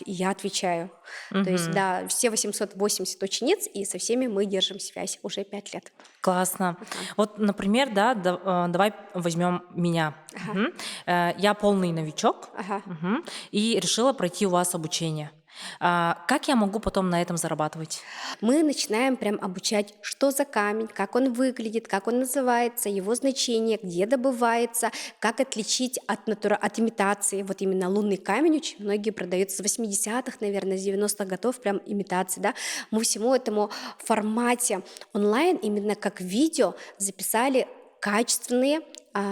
и я отвечаю. То есть, Мгм. да, все 880 учениц, и со всеми мы держим связь уже 5 лет. Классно. Ага, Вот, например, да, давай возьмем меня. ага, Мгм. Я полный новичок, ага. мгм, и решила пройти у вас обучение. Как я могу потом на этом зарабатывать? Мы начинаем прям обучать, что за камень, как он выглядит, как он называется, его значение, где добывается, как отличить от имитации. Вот именно лунный камень очень многие продаются с 80-х, наверное, с 90-х годов, прям имитации, да. Мы всему этому формате онлайн, именно как видео, записали качественные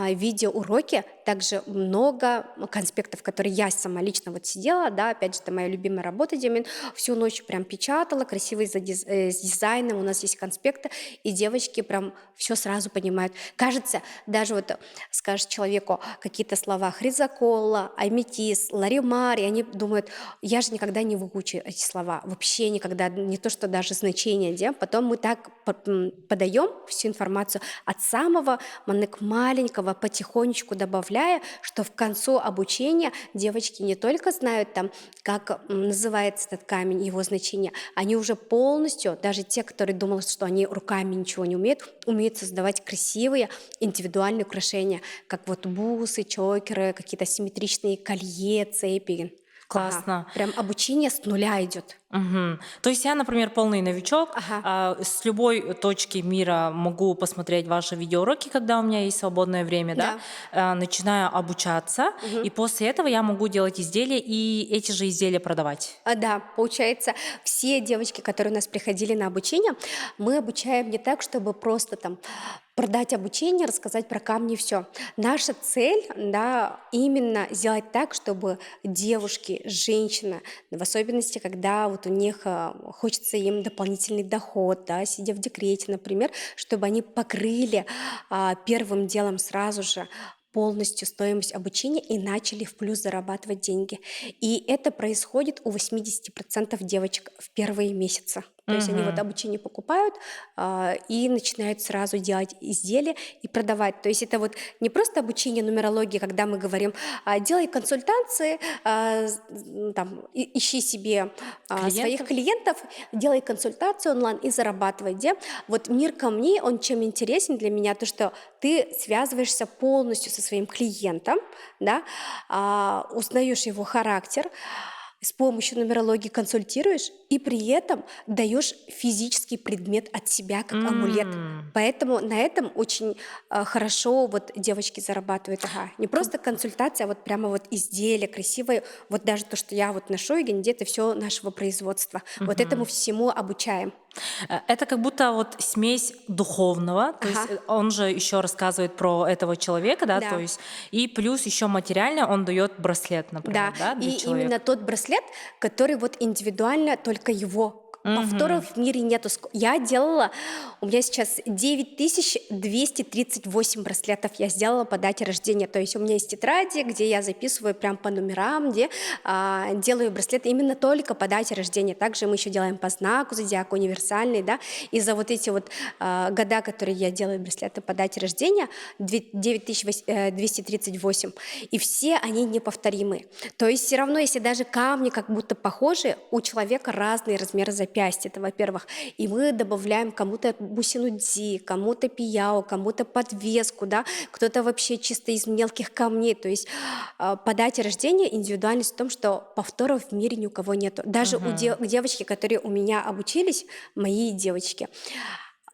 видеоуроки, также много конспектов, которые я сама лично вот сидела, да, опять же, это моя любимая работа, Демин, всю ночь прям печатала, красиво с дизайном, у нас есть конспекты, и девочки прям все сразу понимают. Кажется, даже вот скажешь человеку какие-то слова хризакола, аметист, ларимар, и они думают, я же никогда не выучу эти слова, вообще никогда, не то, что даже значение, да? Потом мы так подаем всю информацию от самого маленького, потихонечку добавляя, что в концу обучения девочки не только знают там, как называется этот камень, его значение, они уже полностью, даже те, которые думали, что они руками ничего не умеют, умеют создавать красивые индивидуальные украшения, как вот бусы, чокеры, какие-то симметричные колье, цепи. Ага, Классно. прям обучение с нуля идет. Мгм. То есть я, например, полный новичок, Ага, с любой точки мира могу посмотреть ваши видеоуроки, когда у меня есть свободное время, да, да. начинаю обучаться, Мгм. и после этого я могу делать изделия и эти же изделия продавать. Да, получается, все девочки, которые у нас приходили на обучение, мы обучаем не так, чтобы просто там продать обучение, рассказать про камни и все. Наша цель, да, именно сделать так, чтобы девушки, женщины, в особенности, когда вот у них хочется им дополнительный доход, да, сидя в декрете, например, чтобы они покрыли первым делом сразу же полностью стоимость обучения и начали в плюс зарабатывать деньги. И это происходит у 80% девочек в первые месяцы. То есть они вот Мгм. обучение покупают и начинают сразу делать изделия и продавать. То есть это вот не просто обучение нумерологии, когда мы говорим, делай консультации, там, ищи себе своих Клиентов? клиентов, делай консультацию онлайн и зарабатывай. Где? Вот мир камней, он чем интересен для меня, то что ты связываешься полностью со своим клиентом, да, узнаешь его характер, с помощью нумерологии консультируешь и при этом даешь физический предмет от себя, как амулет. Поэтому на этом очень хорошо вот девочки зарабатывают. Ага. Не просто консультация, а вот прямо вот изделие красивое. Вот даже то, что я вот ношу, и где-то все нашего производства. Вот этому всему обучаем. Это как будто вот смесь духовного, то есть Ага, он же еще рассказывает про этого человека, да, то да. есть и плюс еще материально он дает браслет, например, Да, да, для и именно человека. тот браслет, который вот индивидуально только его. Мгм. Повторов в мире нету. Я делала, у меня сейчас 9238 браслетов я сделала по дате рождения. То есть у меня есть тетради, где я записываю прям по номерам, где делаю браслеты именно только по дате рождения. Также мы еще делаем по знаку зодиака, универсальный, да. И за вот эти вот года, которые я делаю браслеты по дате рождения, 9238, и все они неповторимы. То есть все равно, если даже камни как будто похожи, у человека разные размеры запястья, это во-первых. И мы добавляем кому-то бусину дзи, кому-то пияо, кому-то подвеску, да, кто-то вообще чисто из мелких камней. То есть по дате рождения индивидуальность в том, что повторов в мире ни у кого нету. Даже у девочки, которые у меня обучились, мои девочки,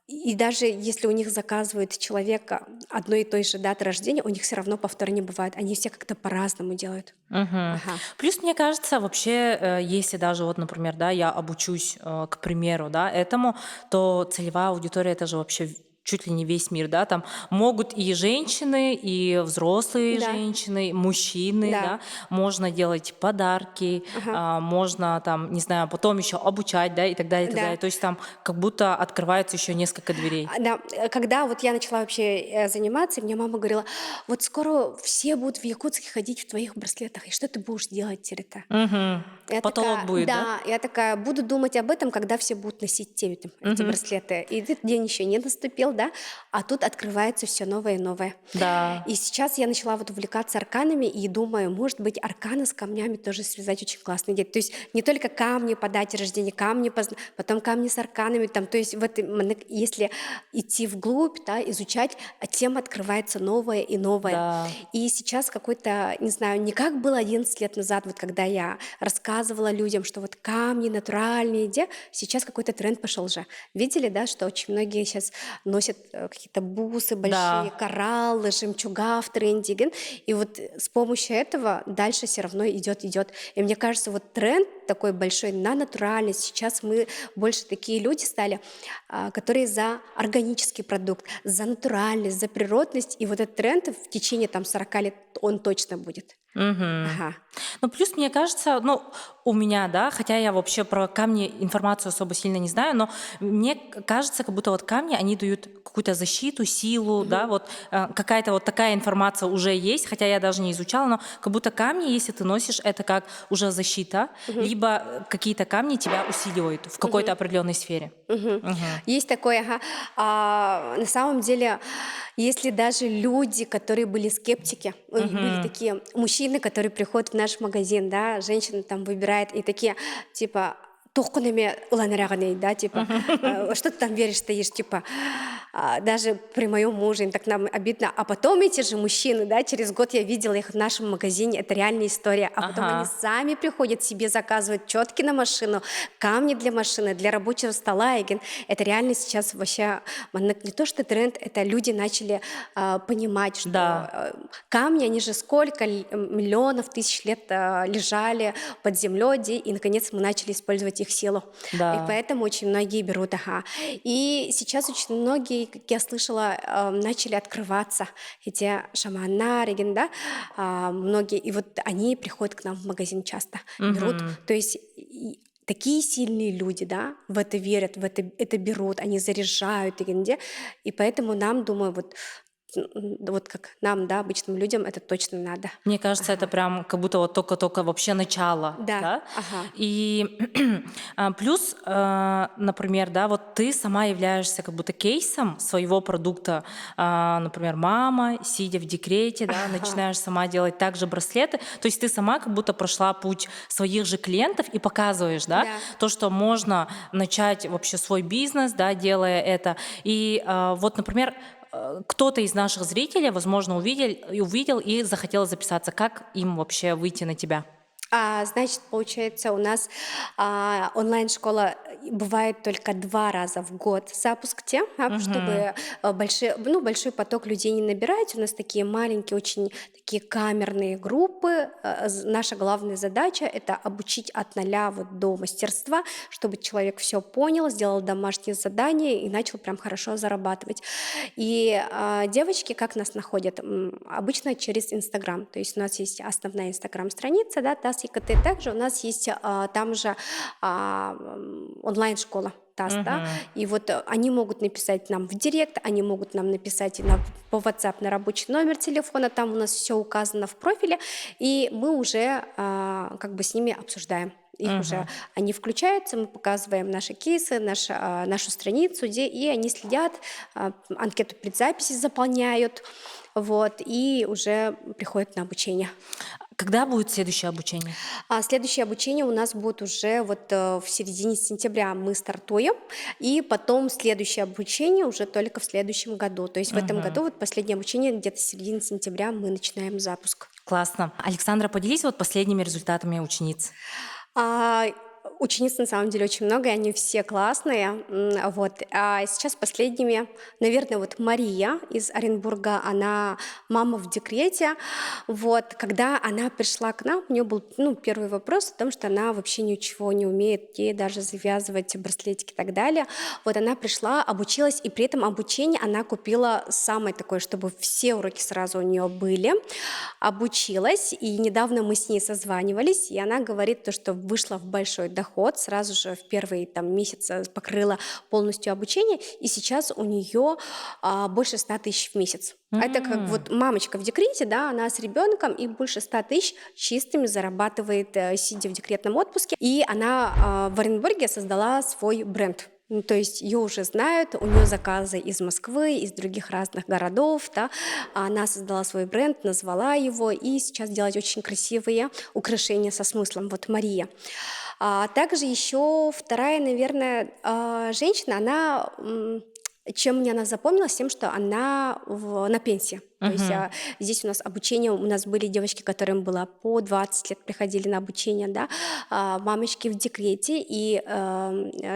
и даже если у них заказывают человека одной и той же даты рождения, у них все равно повтора не бывает. Они все как-то по-разному делают. Мгм. Ага. Плюс, мне кажется, вообще, если даже вот, например, да, я обучусь, к примеру, да, этому, то целевая аудитория это же вообще чуть ли не весь мир, да, там могут и женщины, и взрослые Да, женщины, мужчины, да. да, можно делать подарки, Ага. можно там, не знаю, потом еще обучать, да, и так далее, и так Да. далее. То есть там как будто открывается еще несколько дверей. Да, когда вот я начала вообще заниматься, мне мама говорила, вот скоро все будут в Якутске ходить в твоих браслетах, и что ты будешь делать теперь-то? Мгм. Я Потолок такая, будет, да? да, я такая, буду думать об этом, когда все будут носить эти Мгм. браслеты. И этот день еще не наступил, да, а тут открывается все новое и новое. Да. И сейчас я начала вот увлекаться арканами и думаю, может быть, арканы с камнями тоже связать очень классно. То есть не только камни по дате рождения, камни, потом камни с арканами, там, то есть если идти вглубь, да, изучать, тема открывается новая и новая. Да. И сейчас какой-то, не знаю, не как было 11 лет назад, вот когда я рассказывала людям, что вот камни натуральные, где сейчас какой-то тренд пошел же. Видели, да, что очень многие сейчас носят какие-то бусы большие, Да. кораллы, жемчуга в тренде. И вот с помощью этого дальше все равно идет. И мне кажется, вот тренд такой большой на натуральность. Сейчас мы больше такие люди стали, которые за органический продукт, за натуральность, за природность. И вот этот тренд в течение там 40 лет, он точно будет. Мгм. Ага. Ну, плюс, мне кажется, ну, у меня, да, хотя я вообще про камни информацию особо сильно не знаю, но мне кажется, как будто вот камни, они дают какую-то защиту, силу, да, вот какая-то вот такая информация уже есть, хотя я даже не изучала, но как будто камни, если ты носишь, это как уже защита, либо какие-то камни тебя усиливают в какой-то определенной сфере. Мгм. Мгм. Есть такое, ага. На самом деле, если даже люди, которые были скептики, были Мгм. такие мужчины, которые приходят в наш магазин, да, женщина там выбирает, и такие, типа, «Тохкунами уланаряганы», да, типа, что ты там веришь, стоишь, типа, даже при моем муже, им так нам обидно. А потом эти же мужчины, да, через год я видела их в нашем магазине, это реальная история, а потом они Ага. сами приходят себе заказывать четки на машину, камни для машины, для рабочего стола. Это реально сейчас вообще не то, что тренд, это люди начали понимать, что Да, камни, они же сколько миллионов, тысяч лет лежали под землей, и наконец мы начали использовать их силу. И да. поэтому очень многие берут, ага. И сейчас очень многие, как я слышала, начали открываться, эти шаманариген, да, многие, и вот они приходят к нам в магазин часто, берут, Мгм. то есть такие сильные люди, да, в это верят, это берут, они заряжают, и поэтому нам, думаю, вот как нам, да, обычным людям, это точно надо. Мне кажется, это Ага. прям как будто вот только-только вообще начало, Да, да. ага. И плюс, например, да, вот ты сама являешься как будто кейсом своего продукта. Например, мама, сидя в декрете, да, Ага. начинаешь сама делать также браслеты. То есть ты сама как будто прошла путь своих же клиентов и показываешь, да, Да. то, что можно начать вообще свой бизнес, да, делая это. И вот, например, кто-то из наших зрителей, возможно, увидел и захотел записаться. Как им вообще выйти на тебя? Значит, получается, у нас онлайн-школа бывает только 2 раза в год запуск тем, Мгм. чтобы большой поток людей не набирать. У нас такие маленькие, очень такие камерные группы. Наша главная задача — это обучить от нуля вот до мастерства, чтобы человек все понял, сделал домашнее задание и начал прям хорошо зарабатывать. И девочки как нас находят? Обычно через Инстаграм. То есть у нас есть основная Инстаграм-страница, да, ТАСС ЕКТ. Также у нас есть там же онлайн-школа ТАСС, да, Мгм. и вот они могут написать нам в директ, они могут нам написать по WhatsApp на рабочий номер телефона, там у нас все указано в профиле, и мы уже как бы с ними обсуждаем. Их уже Мгм. они включаются, мы показываем наши кейсы, нашу страницу, и они следят, анкету предзаписи заполняют, вот, и уже приходят на обучение. Когда будет следующее обучение? Следующее обучение у нас будет уже вот в середине сентября мы стартуем, и потом следующее обучение уже только в следующем году. То есть в этом Мгм. году вот последнее обучение где-то в середине сентября мы начинаем запуск. Классно. Александра, поделись вот последними результатами учениц. А, Учениц на самом деле очень много, и они все классные. Вот. А сейчас последними, наверное, вот Мария из Оренбурга, она мама в декрете. Вот. Когда она пришла к нам, у нее был первый вопрос о том, что она вообще ничего не умеет, ей даже завязывать браслетики и так далее. Вот она пришла, обучилась, и при этом обучение она купила самое такое, чтобы все уроки сразу у нее были, обучилась, и недавно мы с ней созванивались, и она говорит то, что вышла в большой доход, сразу же в первые там месяцы покрыла полностью обучение, и сейчас у нее больше 100 тысяч в месяц. Это как М. вот мамочка в декрете, да, она с ребенком и больше 100 тысяч чистыми зарабатывает, сидя в декретном отпуске. И она в Оренбурге создала свой бренд. То есть ее уже знают, у нее заказы из Москвы, из других разных городов, да. Она создала свой бренд, назвала его, и сейчас делает очень красивые украшения со смыслом. Вот Мария. Также еще вторая, наверное, женщина, чем мне она запомнилась, тем, что она на пенсии. То есть Мгм. здесь у нас обучение, у нас были девочки, которым было по 20 лет, приходили на обучение, да, мамочки в декрете и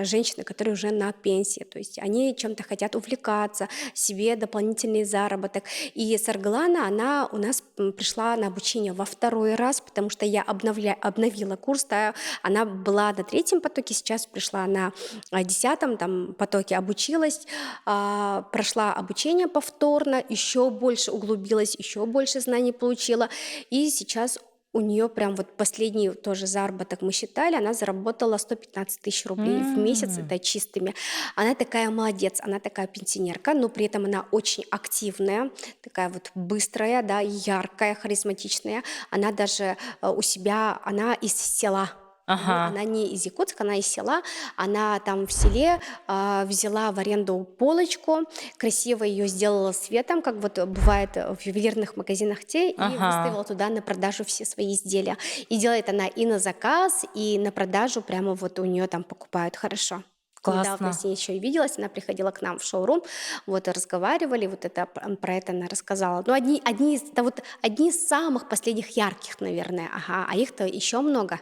женщины, которые уже на пенсии. То есть они чем-то хотят увлекаться, себе дополнительный заработок. И Саргалана, она у нас пришла на обучение во второй раз, потому что я обновила курс, да, она была на третьем потоке, сейчас пришла на 10-м там, потоке, обучилась, прошла обучение повторно, еще больше углубилась, еще больше знаний получила. И сейчас у нее прям вот последний тоже заработок мы считали, она заработала 115 тысяч рублей в месяц, М. это чистыми. Она такая молодец, она такая пенсионерка, но при этом она очень активная, такая вот быстрая, да, яркая, харизматичная. Она даже у себя, она из села. Ага. Она не из Якутска, она из села. Она там в селе взяла в аренду полочку, красиво ее сделала светом, как вот бывает в ювелирных магазинах те, и Ага. выставила туда на продажу все свои изделия. И делает она и на заказ, и на продажу прямо вот у нее там покупают хорошо. Недавно Классно. с ней еще и виделась, она приходила к нам в шоурум, вот и разговаривали, вот это про это она рассказала. Ну, одни из самых последних ярких, наверное, ага, а их-то еще много.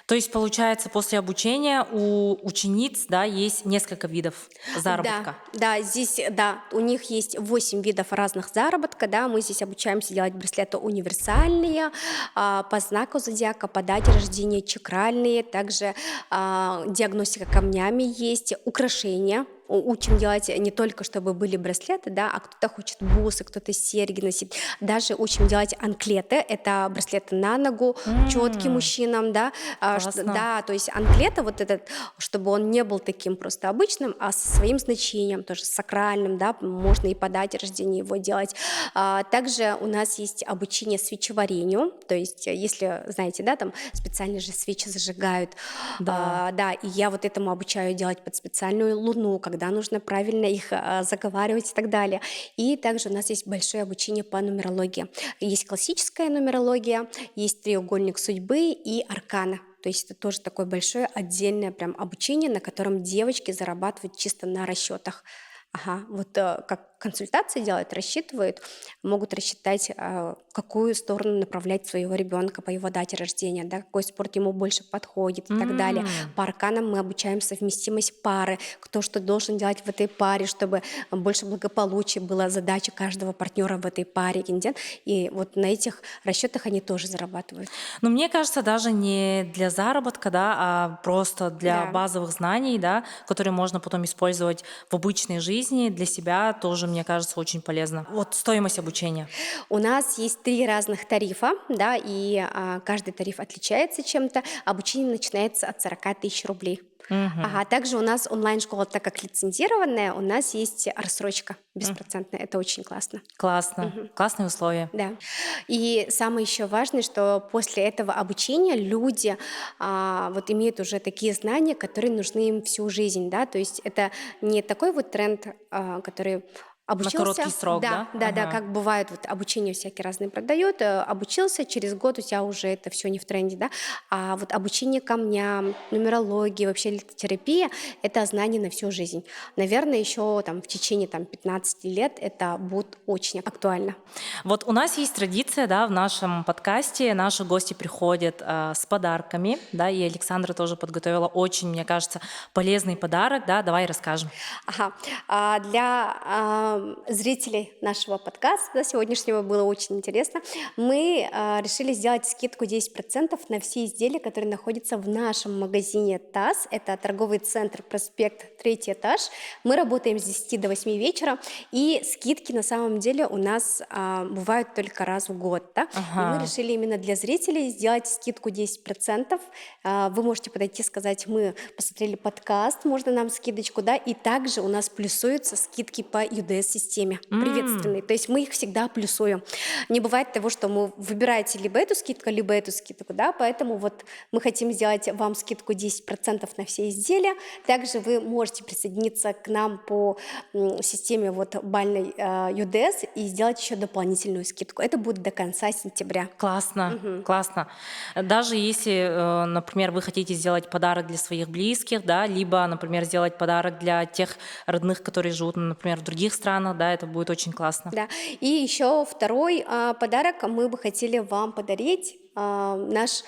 То есть, получается, после обучения у учениц, да, есть несколько видов Да, заработка. да, здесь, да, у них есть 8 видов разных заработка, да, мы здесь обучаемся делать браслеты универсальные, по знаку зодиака, по дате рождения чакральные, также диагностика камнями есть, украшения, учим делать не только, чтобы были браслеты, да, а кто-то хочет бусы, кто-то серьги носить, даже учим делать анклеты, это браслеты на ногу, четки М. мужчинам, да, Классно. да, то есть анклета вот этот, чтобы он не был таким просто обычным, а со своим значением, тоже сакральным, да, можно и по дате рождения его делать. Также у нас есть обучение свечеварению, то есть если, знаете, да, там специально же свечи зажигают, Да. да, и я вот этому обучаю делать под специальную луну, когда нужно правильно их заговаривать и так далее. И также у нас есть большое обучение по нумерологии. Есть классическая нумерология, есть треугольник судьбы и аркана. То есть это тоже такое большое отдельное прям обучение, на котором девочки зарабатывают чисто на расчетах. Ага, вот как консультации делают, рассчитывают, могут рассчитать, в какую сторону направлять своего ребенка по его дате рождения, да, какой спорт ему больше подходит и так далее. М. По арканам мы обучаем совместимость пары, кто что должен делать в этой паре, чтобы больше благополучия была задача каждого партнера в этой паре. И вот на этих расчетах они тоже зарабатывают. Но мне кажется, даже не для заработка, да, а просто для Да. базовых знаний, да, которые можно потом использовать в обычной жизни, для себя тоже, мне кажется, очень полезно. Вот стоимость обучения. У нас есть 3 разных тарифа, да, и каждый тариф отличается чем-то. Обучение начинается от 40 000 рублей. Мгм. Ага, также у нас онлайн-школа, так как лицензированная, у нас есть рассрочка беспроцентная. Это очень классно. Классно. Мгм. Классные условия. Да. И самое еще важное, что после этого обучения люди вот имеют уже такие знания, которые нужны им всю жизнь, да, то есть это не такой вот тренд, который На короткий обучился, срок, да, да? да, да, Ага. как бывает, вот обучение всякие разные продают, обучился, через год у тебя уже это все не в тренде, да, а вот обучение камням, нумерологии, вообще литотерапия — это знание на всю жизнь. Наверное, еще там в течение 15 лет это будет очень актуально. Вот у нас есть традиция, да, в нашем подкасте наши гости приходят с подарками, да, и Александра тоже подготовила очень, мне кажется, полезный подарок, да, давай расскажем. Ага. Для зрителей нашего подкаста, да, сегодняшнего, было очень интересно. Мы решили сделать скидку 10% на все изделия, которые находятся в нашем магазине ТАСС. Это торговый центр «Проспект», 3-й этаж. Мы работаем с 10 до 8 вечера, и скидки на самом деле у нас бывают только раз в год. Да? И мы Ага. решили именно для зрителей сделать скидку 10%. Вы можете подойти и сказать: мы посмотрели подкаст, можно нам скидочку, да, и также у нас плюсуются скидки по UDS-системе, М. приветственные, то есть мы их всегда плюсуем. Не бывает того, что вы выбираете либо эту скидку, да, поэтому вот мы хотим сделать вам скидку 10% на все изделия. Также вы можете присоединиться к нам по системе вот бальной UDS и сделать еще дополнительную скидку. Это будет до конца сентября. Классно, Мгм. классно. Даже если, например, вы хотите сделать подарок для своих близких, да, либо, например, сделать подарок для тех родных, которые живут, например, в других странах, да, это будет очень классно. Да. И еще второй подарок мы бы хотели вам подарить, наш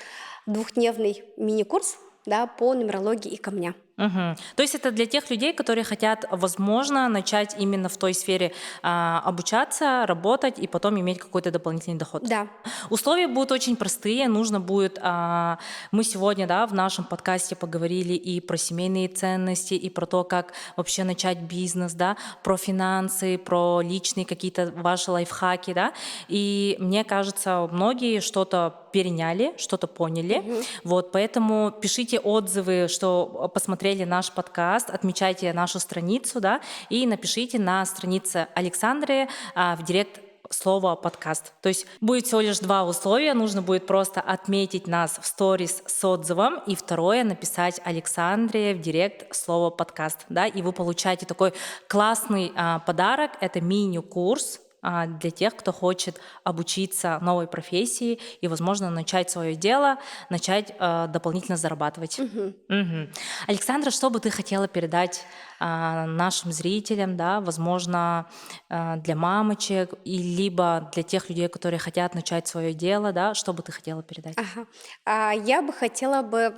двухдневный мини-курс, да, по нумерологии и камням. Мгм. То есть это для тех людей, которые хотят, возможно, начать именно в той сфере обучаться, работать и потом иметь какой-то дополнительный доход. Да. Условия будут очень простые. Нужно будет, мы сегодня, да, в нашем подкасте поговорили и про семейные ценности, и про то, как вообще начать бизнес, да, про финансы, про личные какие-то ваши лайфхаки, да. И мне кажется, многие что-то переняли, что-то поняли. Мгм. Вот, поэтому пишите отзывы, что посмотрели наш подкаст, отмечайте нашу страницу, да, и напишите на странице Александры в директ слово подкаст. То есть будет всего лишь 2 условия. Нужно будет просто отметить нас в сторис с отзывом, и второе — написать Александре в директ слово подкаст, да, и вы получаете такой классный подарок. Это мини-курс для тех, кто хочет обучиться новой профессии и, возможно, начать свое дело, начать дополнительно зарабатывать. Мгм. Мгм. Александра, что бы ты хотела передать нашим зрителям, да, возможно, для мамочек, и либо для тех людей, которые хотят начать свое дело, да, что бы ты хотела передать? Ага. Я бы хотела бы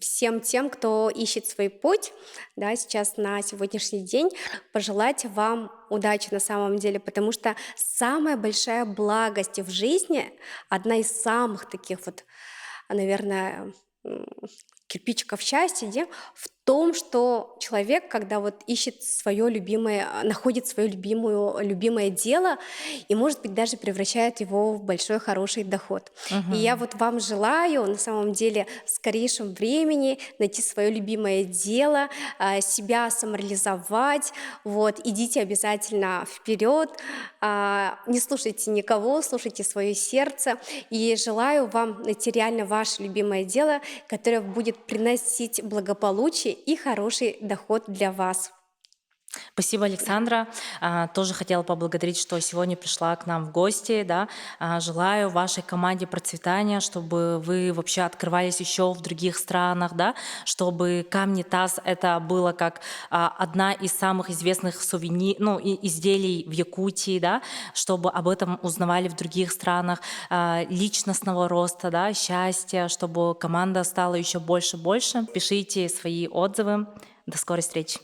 всем тем, кто ищет свой путь, да, сейчас на сегодняшний день, пожелать вам удачи на самом деле, потому что самая большая благость в жизни, одна из самых таких вот, наверное, м, кирпичиков счастья, в том, что человек, когда вот ищет свое любимое, находит свое любимое дело и, может быть, даже превращает его в большой хороший доход. И я Мгм. вот вам желаю на самом деле в скорейшем времени найти свое любимое дело, себя самореализовать. Вот, идите обязательно вперед, не слушайте никого, слушайте свое сердце. И желаю вам найти реально ваше любимое дело, которое будет приносить благополучие и хороший доход для вас. Спасибо, Александра. Тоже хотела поблагодарить, что сегодня пришла к нам в гости. Да. Желаю вашей команде процветания, чтобы вы вообще открывались еще в других странах, да, чтобы камни Таз это было как одна из самых известных ну, изделий в Якутии, да, чтобы об этом узнавали в других странах, личностного роста, да, счастья, чтобы команда стала еще больше и больше. Пишите свои отзывы. До скорой встречи.